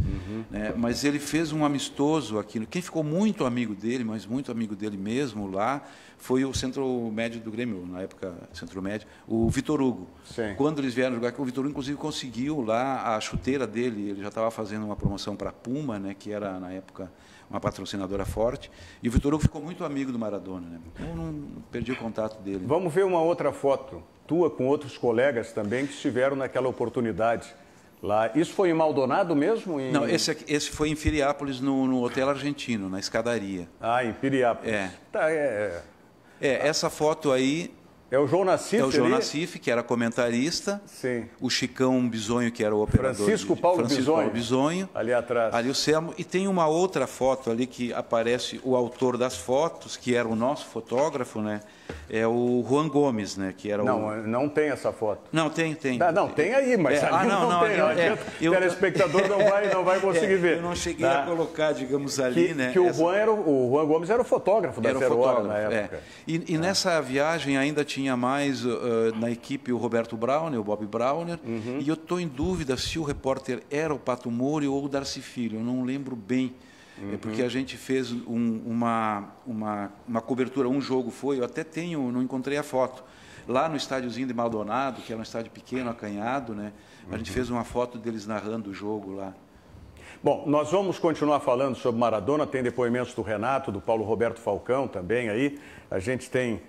né? Mas ele fez um amistoso aqui. Quem ficou muito amigo dele, mas muito amigo dele mesmo lá, foi o centro médio do Grêmio, na época, centro médio, o Vitor Hugo. Sim. Quando eles vieram jogar, o Vitor Hugo, inclusive, conseguiu lá a chuteira dele, ele já estava fazendo uma promoção para a Puma, né, que era, na época, uma patrocinadora forte, e o Vitor Hugo ficou muito amigo do Maradona, né? Eu não perdi o contato dele. Vamos ver uma outra foto tua com outros colegas também que estiveram naquela oportunidade lá. Isso foi em Maldonado mesmo? Não, esse foi em Piriápolis, no Hotel Argentino, na escadaria. Em Piriápolis. Essa foto aí... É o João Nassif. É o João Nassif, que era comentarista. Sim. O Chicão Bisonho, que era o operador. Francisco Paulo Bisonho. Ali atrás. Ali o Selmo. E tem uma outra foto ali que aparece o autor das fotos, que era o nosso fotógrafo, né? É o Juan Gomes, né? Que era não tem essa foto. Não, tem. Não, tem aí, mas ali não tem. O telespectador não vai conseguir ver. Eu não cheguei a colocar, digamos, ali, né? Que o Juan Gomes era o fotógrafo da Zero Hora na época. E nessa viagem ainda tinha mais na equipe o Roberto Brauner, o Bob Brauner, e eu estou em dúvida se o repórter era o Pato Mori ou o Darcy Filho, eu não lembro bem, porque a gente fez uma cobertura, um jogo foi, eu até não encontrei a foto, lá no estádiozinho de Maldonado, que era um estádio pequeno, acanhado, né? A gente fez uma foto deles narrando o jogo lá. Bom, nós vamos continuar falando sobre Maradona, tem depoimentos do Renato, do Paulo Roberto Falcão também aí, a gente tem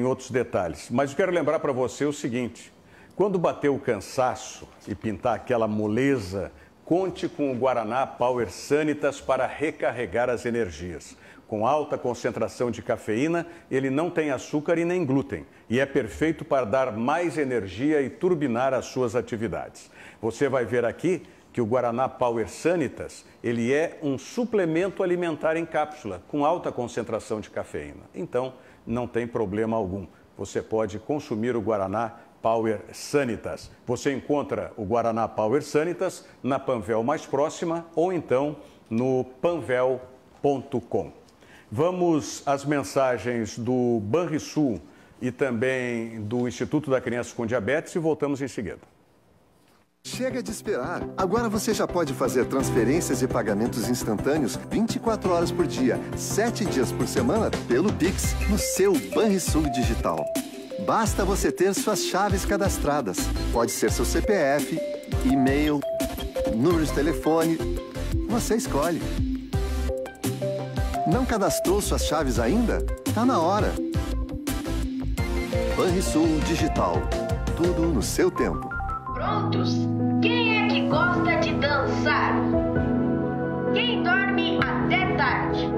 outros detalhes. Mas eu quero lembrar para você o seguinte, quando bater o cansaço e pintar aquela moleza, conte com o Guaraná Power Sanitas para recarregar as energias. Com alta concentração de cafeína, ele não tem açúcar e nem glúten e é perfeito para dar mais energia e turbinar as suas atividades. Você vai ver aqui que o Guaraná Power Sanitas, ele é um suplemento alimentar em cápsula com alta concentração de cafeína. Então, não tem problema algum. Você pode consumir o Guaraná Power Sanitas. Você encontra o Guaraná Power Sanitas na Panvel mais próxima ou então no panvel.com. Vamos às mensagens do Banrisul e também do Instituto da Criança com Diabetes e voltamos em seguida. Chega de esperar. Agora você já pode fazer transferências e pagamentos instantâneos 24 horas por dia, 7 dias por semana, pelo Pix, no seu Banrisul Digital. Basta você ter suas chaves cadastradas. Pode ser seu CPF, e-mail, número de telefone. Você escolhe. Não cadastrou suas chaves ainda? Tá na hora. Banrisul Digital. Tudo no seu tempo. Prontos? Quem é que gosta de dançar? Quem dorme até tarde?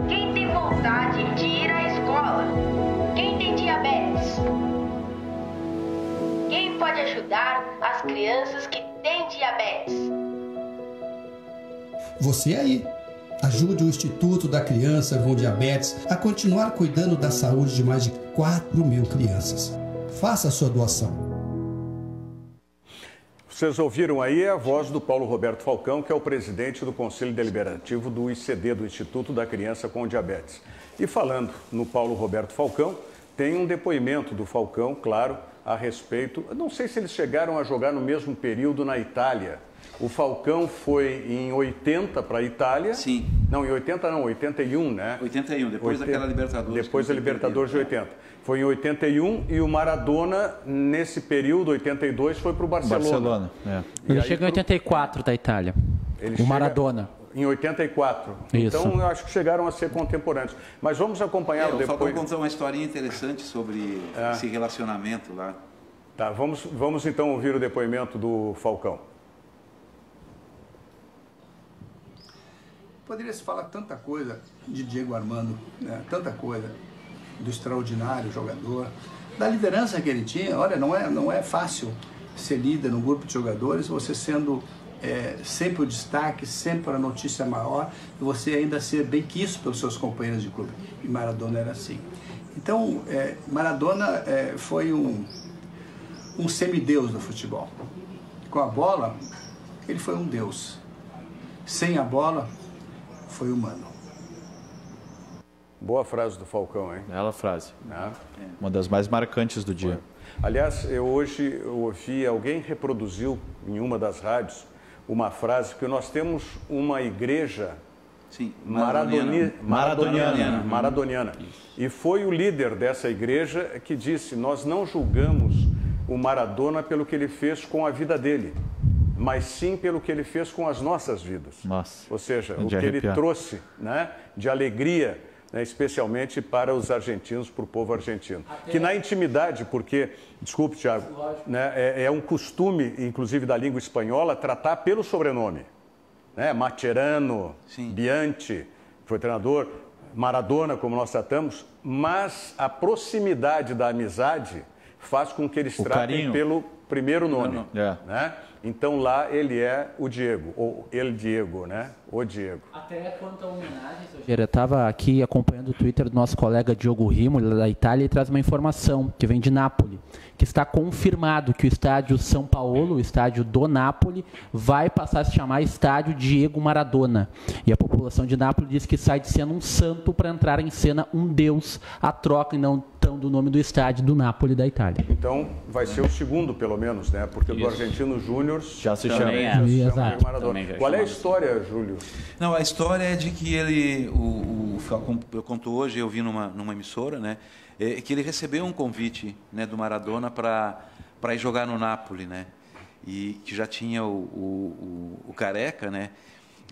Quem tem vontade de ir à escola? Quem tem diabetes? Quem pode ajudar as crianças que têm diabetes? Você aí. Ajude o Instituto da Criança com Diabetes a continuar cuidando da saúde de mais de 4.000 crianças. Faça a sua doação. Vocês ouviram aí a voz do Paulo Roberto Falcão, que é o presidente do Conselho Deliberativo do ICD, do Instituto da Criança com Diabetes. E falando no Paulo Roberto Falcão, tem um depoimento do Falcão, claro, a respeito... Não sei se eles chegaram a jogar no mesmo período na Itália. O Falcão foi em 80 para a Itália. Sim. Não, em 80 não, 81, né? 81, depois daquela Libertadores. Depois da Libertadores de 80. Foi em 81 e o Maradona, nesse período, 82, foi para o Barcelona. Ele chegou em 84 da Itália. O Maradona. Em 84. Isso. Então, eu acho que chegaram a ser contemporâneos. Mas vamos acompanhar o depois. O Falcão contou uma historinha interessante sobre esse relacionamento lá. Tá, vamos então ouvir o depoimento do Falcão. Poderia se falar tanta coisa de Diego Armando, né? Tanta coisa do extraordinário jogador, da liderança que ele tinha. Olha, não é fácil ser líder num grupo de jogadores, você sendo sempre o destaque, sempre a notícia maior, e você ainda ser bem quisto pelos seus companheiros de clube. E Maradona era assim. Então, Maradona foi um semideus do futebol. Com a bola, ele foi um deus. Sem a bola, foi humano. Boa frase do Falcão, hein? Bela frase. Uma das mais marcantes do dia. Aliás, hoje eu ouvi, alguém reproduziu em uma das rádios uma frase, que nós temos uma igreja maradoniana. E foi o líder dessa igreja que disse: nós não julgamos o Maradona pelo que ele fez com a vida dele, mas sim pelo que ele fez com as nossas vidas. Nossa, ou seja, o que ele trouxe, né, de alegria, né, especialmente para os argentinos, para o povo argentino. Que na intimidade, porque, desculpe, Thiago, né, é um costume, inclusive da língua espanhola, tratar pelo sobrenome. Né? Mascherano, Bianchi, foi treinador, Maradona, como nós tratamos, mas a proximidade da amizade faz com que eles tratem pelo primeiro nome. Né? Então lá ele é o Diego, ou El Diego, né? O Diego. Até quanto à homenagem, eu estava aqui acompanhando o Twitter do nosso colega Diogo Rimo, da Itália, e traz uma informação que vem de Nápoles, que está confirmado que o estádio São Paulo, o estádio do Nápoles, vai passar a se chamar Estádio Diego Maradona. E a população de Nápoles diz que sai de cena um santo para entrar em cena um deus, a troca e não tão do nome do estádio do Nápoles da Itália. Então vai ser o segundo, pelo menos, né? Porque do Argentino Júnior já se chama Maradona. Qual é a história, Júlio? Não, a história é de que ele, o Falcão contou hoje, eu vi numa emissora, né? Que ele recebeu um convite, né, do Maradona para ir jogar no Napoli, né? E que já tinha o Careca, né?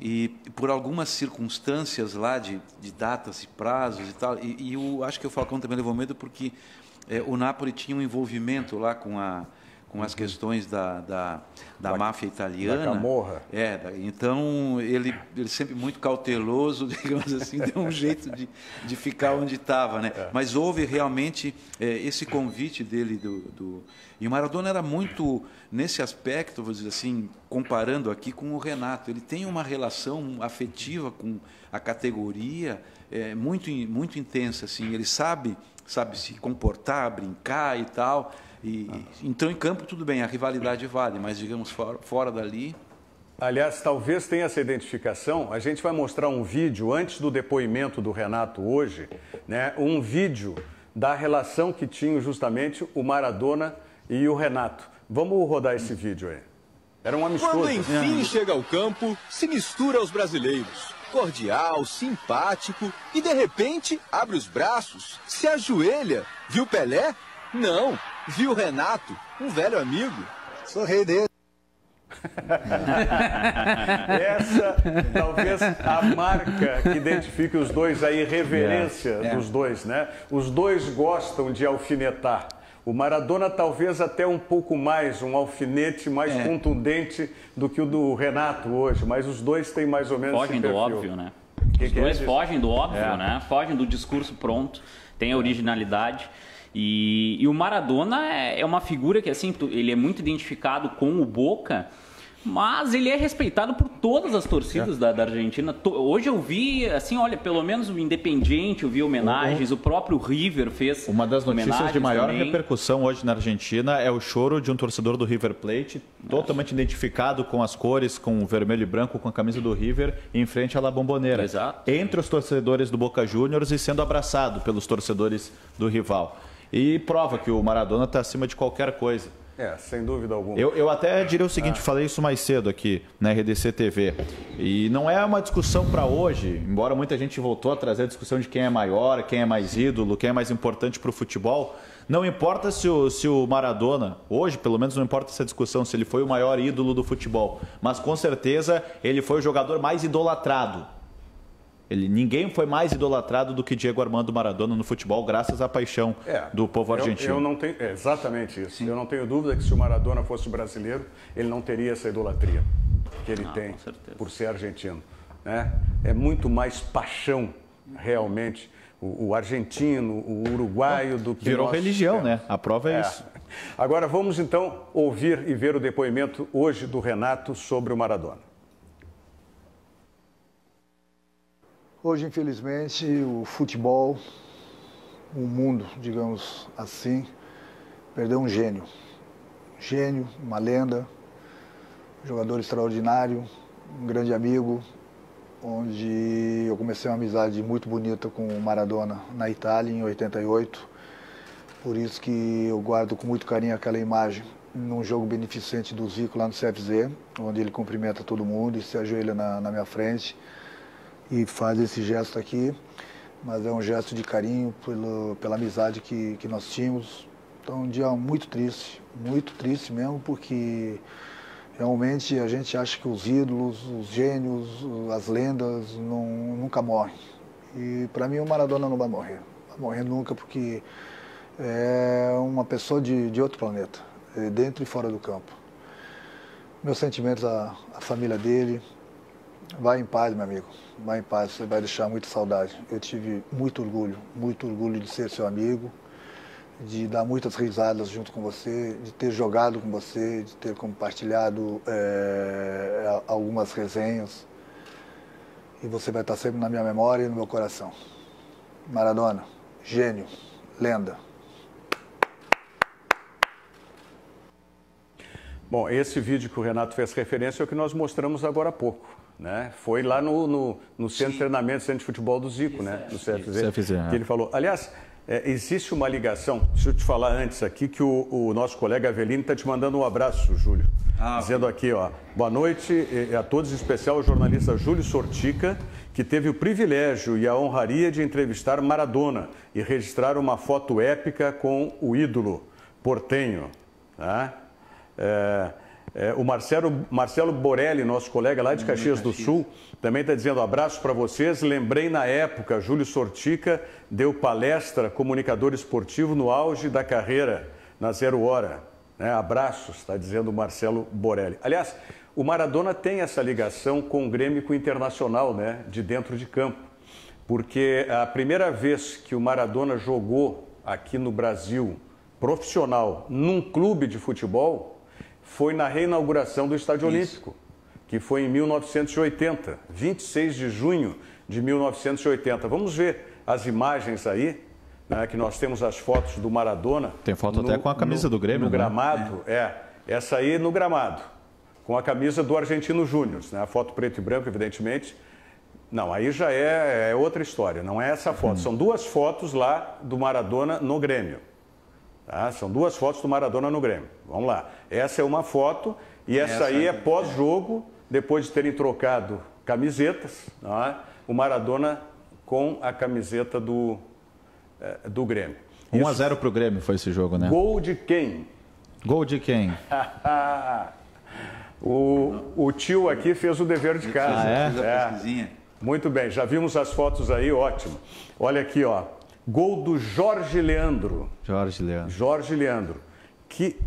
E por algumas circunstâncias lá de datas e prazos e tal, e eu acho que o Falcão também levou medo porque o Napoli tinha um envolvimento lá com as questões da máfia italiana. Da Camorra. Então ele sempre muito cauteloso, digamos assim, deu um jeito de ficar onde estava, né? Mas houve realmente esse convite dele e o Maradona era muito, nesse aspecto, vou dizer assim, comparando aqui com o Renato, ele tem uma relação afetiva com a categoria muito intensa, assim, ele sabe se comportar, brincar e tal. Então, em campo, tudo bem, a rivalidade vale, mas, digamos, fora dali... Aliás, talvez tenha essa identificação. A gente vai mostrar um vídeo, antes do depoimento do Renato hoje, né, um vídeo da relação que tinham justamente o Maradona e o Renato. Vamos rodar esse vídeo aí. Era um amistoso. Quando, enfim, chega ao campo, se mistura aos brasileiros. Cordial, simpático e, de repente, abre os braços, se ajoelha. Viu Pelé? Não. Viu Renato, um velho amigo. Sou rei dele. Essa, talvez, a marca que identifique os dois, a irreverência dos dois, né? Os dois gostam de alfinetar. O Maradona talvez até um pouco mais, um alfinete mais contundente do que o do Renato hoje, mas os dois têm mais ou menos fogem do óbvio, né? Os dois fogem do óbvio, né? Fogem do discurso pronto, tem a originalidade. E o Maradona é uma figura que, assim, ele é muito identificado com o Boca, mas ele é respeitado por todas as torcidas da Argentina. Hoje eu vi, assim, olha, pelo menos o Independiente, eu vi homenagens, o próprio River fez uma das notícias de maior também. Repercussão hoje na Argentina é o choro de um torcedor do River Plate, totalmente identificado com as cores, com o vermelho e branco, com a camisa do River, em frente à La Bombonera. Exato. Entre os torcedores do Boca Juniors e sendo abraçado pelos torcedores do rival. E prova que o Maradona está acima de qualquer coisa. Sem dúvida alguma. Eu até diria o seguinte, falei isso mais cedo aqui na RDC TV, e não é uma discussão para hoje, embora muita gente voltou a trazer a discussão de quem é maior, quem é mais ídolo, quem é mais importante para o futebol. Não importa se o Maradona, hoje pelo menos não importa essa discussão, se ele foi o maior ídolo do futebol, mas com certeza ele foi o jogador mais idolatrado. Ninguém foi mais idolatrado do que Diego Armando Maradona no futebol, graças à paixão do povo argentino. Eu não tenho, exatamente isso. Sim. Eu não tenho dúvida que se o Maradona fosse brasileiro, ele não teria essa idolatria que ele tem por ser argentino. Né? É muito mais paixão, realmente, o argentino, o uruguaio do que virou religião, né? A prova é isso. Agora vamos então ouvir e ver o depoimento hoje do Renato sobre o Maradona. Hoje, infelizmente, o futebol o mundo, digamos assim, perdeu um gênio. Gênio, uma lenda, um jogador extraordinário, um grande amigo, onde eu comecei uma amizade muito bonita com o Maradona na Itália, em 88. Por isso que eu guardo com muito carinho aquela imagem num jogo beneficente do Zico lá no CFZ, onde ele cumprimenta todo mundo e se ajoelha na minha frente e faz esse gesto aqui. Mas é um gesto de carinho pela amizade que nós tínhamos. Então, um dia muito triste mesmo, porque realmente a gente acha que os ídolos, os gênios, as lendas nunca morrem. E para mim o Maradona não vai morrer. Não vai morrer nunca, porque é uma pessoa de outro planeta, dentro e fora do campo. Meus sentimentos à família dele. Vai em paz, meu amigo. Vai em paz, você vai deixar muita saudade. Eu tive muito orgulho de ser seu amigo, de dar muitas risadas junto com você, de ter jogado com você, de ter compartilhado algumas resenhas. E você vai estar sempre na minha memória e no meu coração. Maradona, gênio, lenda. Bom, esse vídeo que o Renato fez referência é o que nós mostramos agora há pouco, né? Foi lá no centro de treinamento, centro de futebol do Zico, né? No CFZ, que ele falou. Aliás, existe uma ligação, deixa eu te falar antes aqui, que o nosso colega Avelino está te mandando um abraço, Júlio. Dizendo aqui, ó, boa noite a todos, em especial o jornalista Júlio Sortica, que teve o privilégio e a honraria de entrevistar Maradona e registrar uma foto épica com o ídolo portenho, tá? O Marcelo Borelli, nosso colega lá de Caxias do Sul, também está dizendo abraço para vocês. Lembrei na época, Júlio Sortica deu palestra comunicador esportivo no auge da carreira, na 0 Hora. Né? Abraços, está dizendo o Marcelo Borelli. Aliás, o Maradona tem essa ligação com o Grêmio e com o Internacional, né? De dentro de campo. Porque a primeira vez que o Maradona jogou aqui no Brasil, profissional, num clube de futebol, foi na reinauguração do Estádio Olímpico, que foi em 1980, 26 de junho de 1980. Vamos ver as imagens aí, né, que nós temos as fotos do Maradona. Tem foto até com a camisa do Grêmio. No gramado, essa aí no gramado, com a camisa do Argentino Júnior, né, a foto preto e branco, evidentemente. Não, aí já é outra história, não é essa foto. São duas fotos lá do Maradona no Grêmio. Tá? São duas fotos do Maradona no Grêmio. Vamos lá. Essa é uma foto e essa aí é pós-jogo, depois de terem trocado camisetas, tá? O Maradona com a camiseta do Grêmio. 1-0 para o Grêmio foi esse jogo, né? Gol de quem? Gol de quem? O tio aqui fez o dever de casa. Muito bem, já vimos as fotos aí, ótimo. Olha aqui, ó. Gol do Jorge Leandro. Jorge Leandro. Que,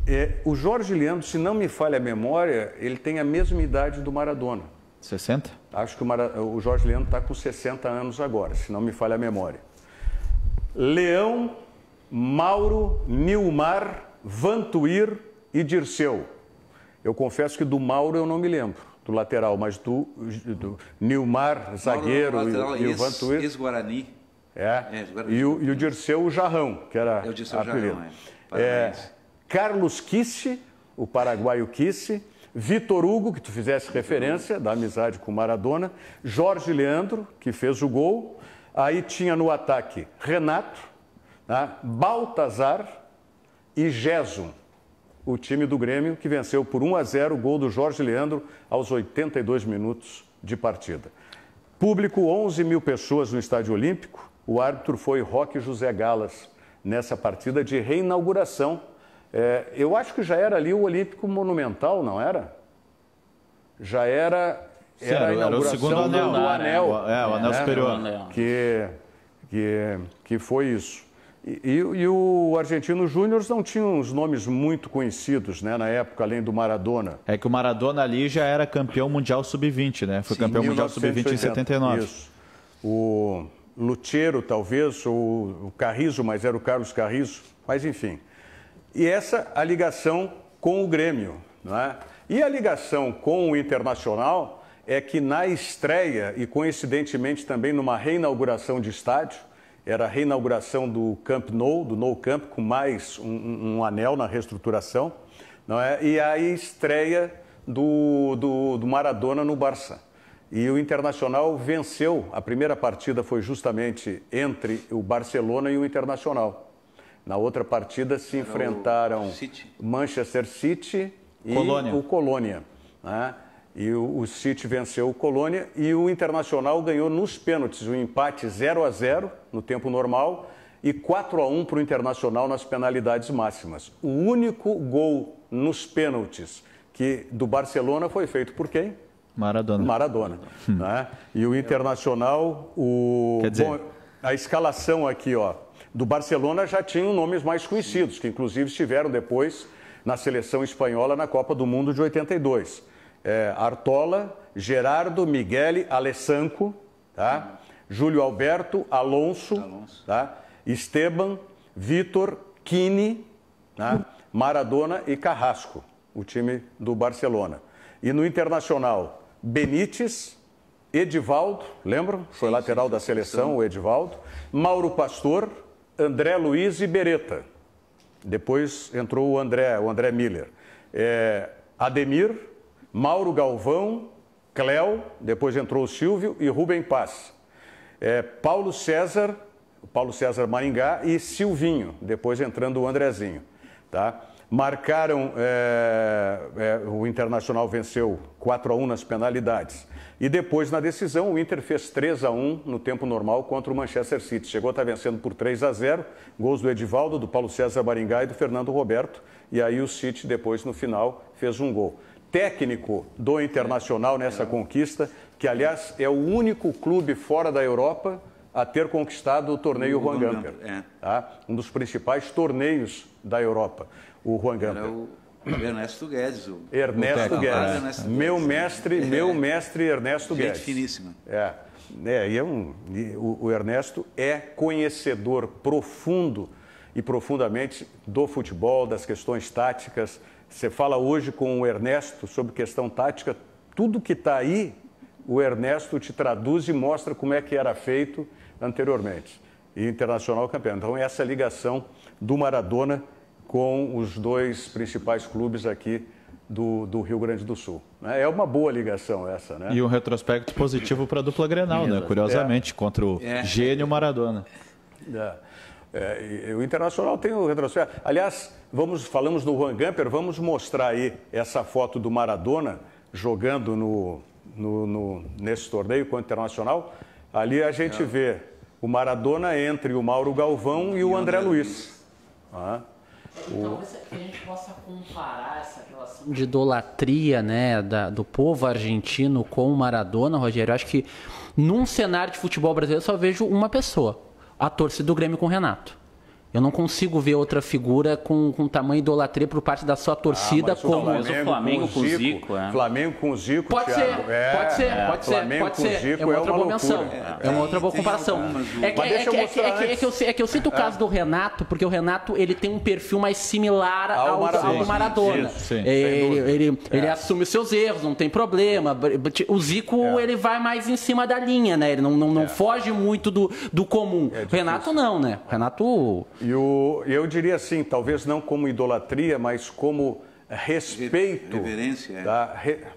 o Jorge Leandro, se não me falha a memória, ele tem a mesma idade do Maradona. 60? Acho que o Jorge Leandro está com 60 anos agora, se não me falha a memória. Leão, Mauro, Nilmar, Vantuir e Dirceu. Eu confesso que do Mauro eu não me lembro, do lateral, mas do Nilmar, zagueiro, e o Vantuir... Ex-Guarani. E o Dirceu, o Jarrão, que era o Dirceu apelido. Jarrão, Carlos Kisse, o paraguaio Kisse, Vitor Hugo, que tu fizesse referência, da amizade com o Maradona, Jorge Leandro, que fez o gol, aí tinha no ataque Renato, tá? Baltazar e Gerson, o time do Grêmio, que venceu por 1-0 o gol do Jorge Leandro aos 82 minutos de partida. Público, 11 mil pessoas no Estádio Olímpico. O árbitro foi Roque José Galas nessa partida de reinauguração. Eu acho que já era ali o Olímpico Monumental, não era? Já era a inauguração o segundo anel, do anel. O anel superior. Que foi isso. E o Argentino Júnior não tinha uns nomes muito conhecidos, né, na época, além do Maradona. É que o Maradona ali já era campeão mundial sub-20, né? Foi campeão mundial sub-20 em 79. Isso. O Lutero, talvez, ou o Carrizo, mas era o Carlos Carrizo, mas enfim. E essa a ligação com o Grêmio, não é? E a ligação com o Internacional é que na estreia, e coincidentemente também numa reinauguração de estádio, era a reinauguração do Camp Nou, do Nou Camp, com mais um anel na reestruturação, não é? E a estreia do Maradona no Barça. E o Internacional venceu, a primeira partida foi justamente entre o Barcelona e o Internacional. Na outra partida se enfrentaram Manchester City e o Colônia, né? E o City venceu o Colônia e o Internacional ganhou nos pênaltis, um empate 0-0 no tempo normal e 4-1 para o Internacional nas penalidades máximas. O único gol nos pênaltis do Barcelona foi feito por quem? Maradona. Né? E o Internacional, bom, a escalação aqui, ó, do Barcelona já tinham nomes mais conhecidos, que inclusive estiveram depois na seleção espanhola na Copa do Mundo de 82. Artola, Gerardo, Miguel, Alessanco, tá? Júlio Alberto, Alonso. Tá? Esteban, Vitor, Quini, tá? Maradona e Carrasco, o time do Barcelona. E no Internacional, Benítez, Edivaldo, lembram? Foi lateral da seleção, o Edivaldo. Mauro Pastor, André Luiz e Beretta. Depois entrou o André Miller. Ademir, Mauro Galvão, Cléo, depois entrou o Silvio e Rubem Paz. Paulo César Maringá e Silvinho, depois entrando o Andrezinho. Tá? Marcaram, o Internacional venceu 4-1 nas penalidades. E depois, na decisão, o Inter fez 3-1 no tempo normal contra o Manchester City. Chegou a estar vencendo por 3-0, gols do Edivaldo, do Paulo César Maringá e do Fernando Roberto. E aí o City, depois, no final, fez um gol. Técnico do Internacional nessa conquista, que, aliás, é o único clube fora da Europa a ter conquistado o torneio Juan Gamper. Tá? Um dos principais torneios da Europa, o Juan Gamper. Ernesto Guedes. Ernesto Guedes. Meu mestre Ernesto Guedes. Gente finíssima. O Ernesto é conhecedor profundo e profundamente do futebol, das questões táticas. Você fala hoje com o Ernesto sobre questão tática, tudo que está aí, o Ernesto te traduz e mostra como é que era feito anteriormente. E Internacional campeão. Então, essa ligação do Maradona com os dois principais clubes aqui do Rio Grande do Sul. É uma boa ligação essa, né? E um retrospecto positivo para a dupla Grenal, né? Curiosamente, contra o gênio Maradona. O Internacional tem o retrospecto. Aliás, falamos do Juan Gamper, vamos mostrar aí essa foto do Maradona jogando nesse torneio com o Internacional. Ali a gente vê o Maradona entre o Mauro Galvão e o André Luiz. Talvez a gente possa comparar essa relação de idolatria, né, do povo argentino com o Maradona, Rogério. Eu acho que num cenário de futebol brasileiro eu só vejo uma pessoa, a torcida do Grêmio com o Renato. Eu não consigo ver outra figura com tamanho idolatria por parte da sua torcida como o Flamengo com o Zico. Flamengo com o Zico, pode ser. É uma outra boa menção. É uma outra boa comparação. É que eu cito o caso do Renato, porque o Renato ele tem um perfil mais similar ao do Maradona. Ele assume os seus erros, não tem problema. O Zico ele vai mais em cima da linha, né? Ele não foge muito do comum. O Renato não, né? O Renato... Eu diria assim, talvez não como idolatria, mas como respeito. Reverência.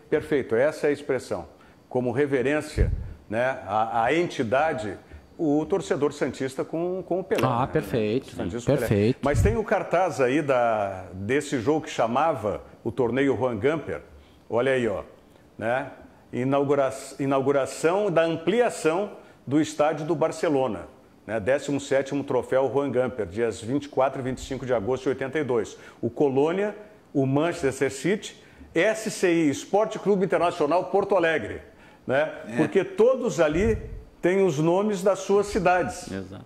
Perfeito, essa é a expressão. Como reverência, né, à entidade, o torcedor santista com o Pelé. Ah, né? perfeito. Perfeito. Mas tem o cartaz aí desse jogo que chamava o torneio Juan Gamper. Olha aí, ó. Né? Inauguração da ampliação do estádio do Barcelona. 17º troféu Juan Gamper, dias 24 e 25 de agosto de 82. O Colônia, o Manchester City, SCI, Esporte Clube Internacional Porto Alegre. Né? Porque todos ali têm os nomes das suas cidades. Exato.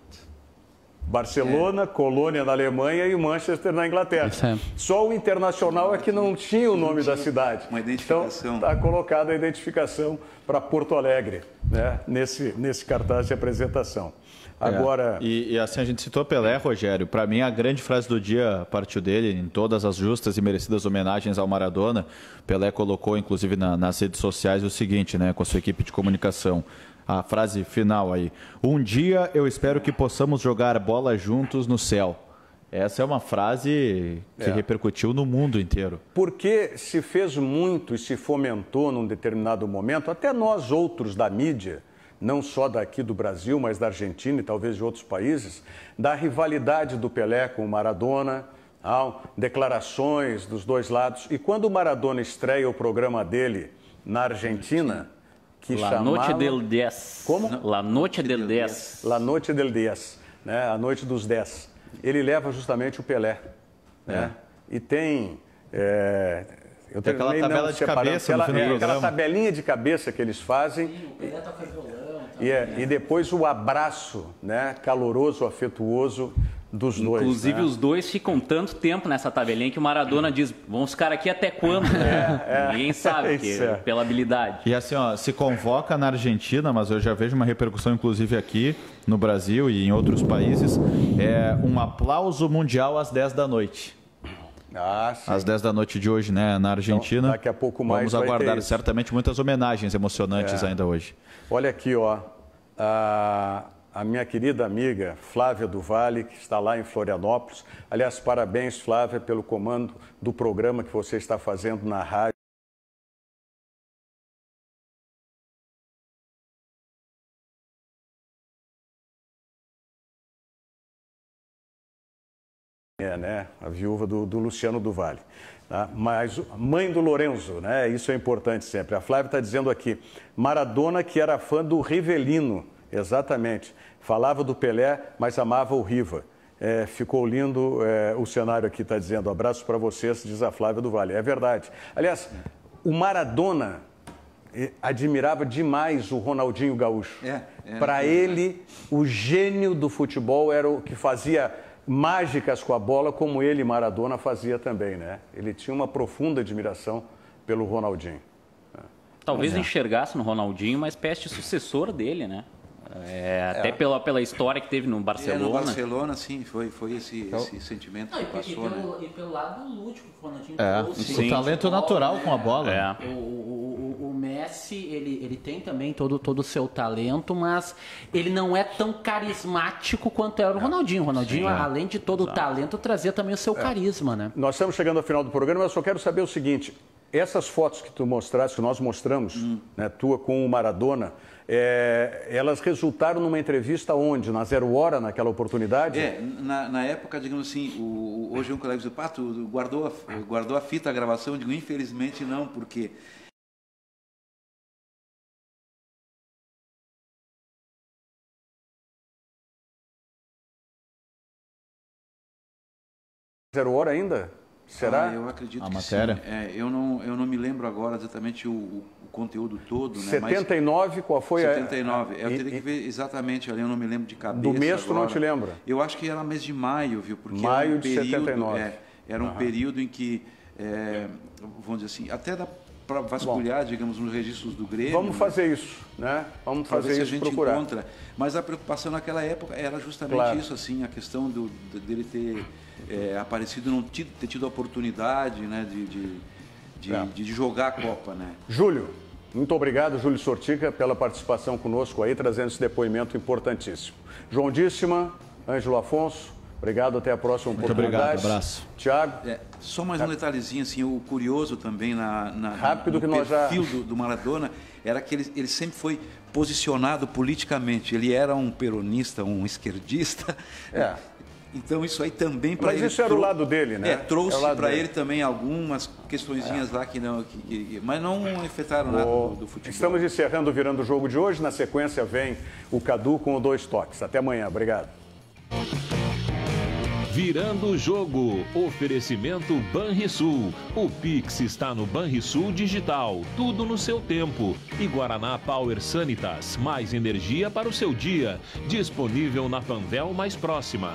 Barcelona, Colônia na Alemanha e Manchester na Inglaterra. Só o Internacional é que não tinha o nome da cidade. Uma identificação. Então, está colocada a identificação para Porto Alegre, né? nesse cartaz de apresentação. Agora... E assim, a gente citou Pelé, Rogério. Para mim, a grande frase do dia partiu dele, em todas as justas e merecidas homenagens ao Maradona. Pelé colocou, inclusive, nas redes sociais o seguinte, né, com a sua equipe de comunicação. A frase final aí. Um dia eu espero que possamos jogar bola juntos no céu. Essa é uma frase que repercutiu no mundo inteiro. Porque se fez muito e se fomentou num determinado momento, até nós outros da mídia, não só daqui do Brasil, mas da Argentina e talvez de outros países, da rivalidade do Pelé com o Maradona, declarações dos dois lados. E quando o Maradona estreia o programa dele na Argentina, que La Noche del 10. Como? La Noche del 10. La Noche del 10, né? A Noite dos 10. Ele leva justamente o Pelé, né? E tem... eu tem aquela tabela de cabeça no fim do programa. Aquela tabelinha de cabeça que eles fazem. Sim, o Pelé toca violão. E depois o abraço, né? Caloroso, afetuoso dos dois. Inclusive, né? os dois ficam tanto tempo nessa tabelinha que o Maradona diz, vamos ficar aqui até quando? Né? Ninguém sabe, pela habilidade. E assim, ó, se convoca na Argentina, mas eu já vejo uma repercussão, inclusive aqui no Brasil e em outros países, um aplauso mundial às 10 da noite. Às 10 da noite de hoje, né, na Argentina. Então, daqui a pouco mais vamos aguardar certamente muitas homenagens emocionantes ainda hoje. Olha aqui, ó, a minha querida amiga Flávia do Vale, que está lá em Florianópolis. Aliás, parabéns, Flávia, pelo comando do programa que você está fazendo na rádio. Né? A viúva do Luciano do Vale. Tá? Mas mãe do Lorenzo, né? Isso é importante sempre. A Flávia está dizendo aqui, Maradona que era fã do Rivelino, exatamente. Falava do Pelé, mas amava o Riva. Ficou lindo o cenário aqui, está dizendo. Abraço para vocês, diz a Flávia do Vale. É verdade. Aliás, o Maradona admirava demais o Ronaldinho Gaúcho. Para ele, o gênio do futebol era o que fazia mágicas com a bola, como ele, Maradona, fazia também, né? Ele tinha uma profunda admiração pelo Ronaldinho. Talvez enxergasse no Ronaldinho uma espécie de sucessor dele, né? Até pela história que teve no Barcelona. No Barcelona, sim, foi esse sentimento que passou. E pelo lado lúdico que o Ronaldinho trouxe. O talento natural com a bola. O Messi, ele tem também todo o seu talento, mas ele não é tão carismático quanto era o Ronaldinho. O Ronaldinho, além de todo o talento, trazia também o seu carisma, né? Nós estamos chegando ao final do programa, mas eu só quero saber o seguinte. Essas fotos que tu mostraste, que nós mostramos, né, tua com o Maradona, elas resultaram numa entrevista onde? Na Zero Hora, naquela oportunidade? Na época, digamos assim, hoje um colega disse, tu guardou a fita, a gravação? Eu digo, infelizmente não, porque... Zero Hora ainda? Será? Eu acredito que matéria? Sim. Eu não me lembro agora exatamente o conteúdo todo. Né? 79, qual foi 79. Eu teria que ver exatamente ali, eu não me lembro de cabeça. Do mês tu agora. não te lembra? Eu acho que era mês de maio, viu? Porque maio era um de período, 79. Era um período em que, vamos dizer assim, até dá para vasculhar, digamos, nos registros do Grêmio. Vamos fazer isso, né? Vamos fazer isso, a gente procurar. Encontra. Mas a preocupação naquela época era justamente isso, assim, a questão dele ter aparecido, não ter tido a oportunidade, né, de jogar a Copa, né? Júlio, muito obrigado, Júlio Sortica, pela participação conosco aí, trazendo esse depoimento importantíssimo. João Díssima, Ângelo Afonso, obrigado, até a próxima oportunidade. Muito obrigado, abraço. Tiago. Só mais um detalhezinho, assim, o curioso também Rápido, no perfil do Maradona era que ele sempre foi posicionado politicamente. Ele era um peronista, um esquerdista. Então isso aí também para ele... Mas isso era o lado dele, né? Trouxe para ele também algumas questõezinhas lá que não... mas não afetaram nada do futebol. Estamos encerrando o Virando o Jogo de hoje. Na sequência vem o Cadu com o 2 Toques. Até amanhã. Obrigado. Virando o Jogo. Oferecimento Banrisul. O Pix está no Banrisul Digital. Tudo no seu tempo. E Guaraná Power Sanitas. Mais energia para o seu dia. Disponível na Panvel mais próxima.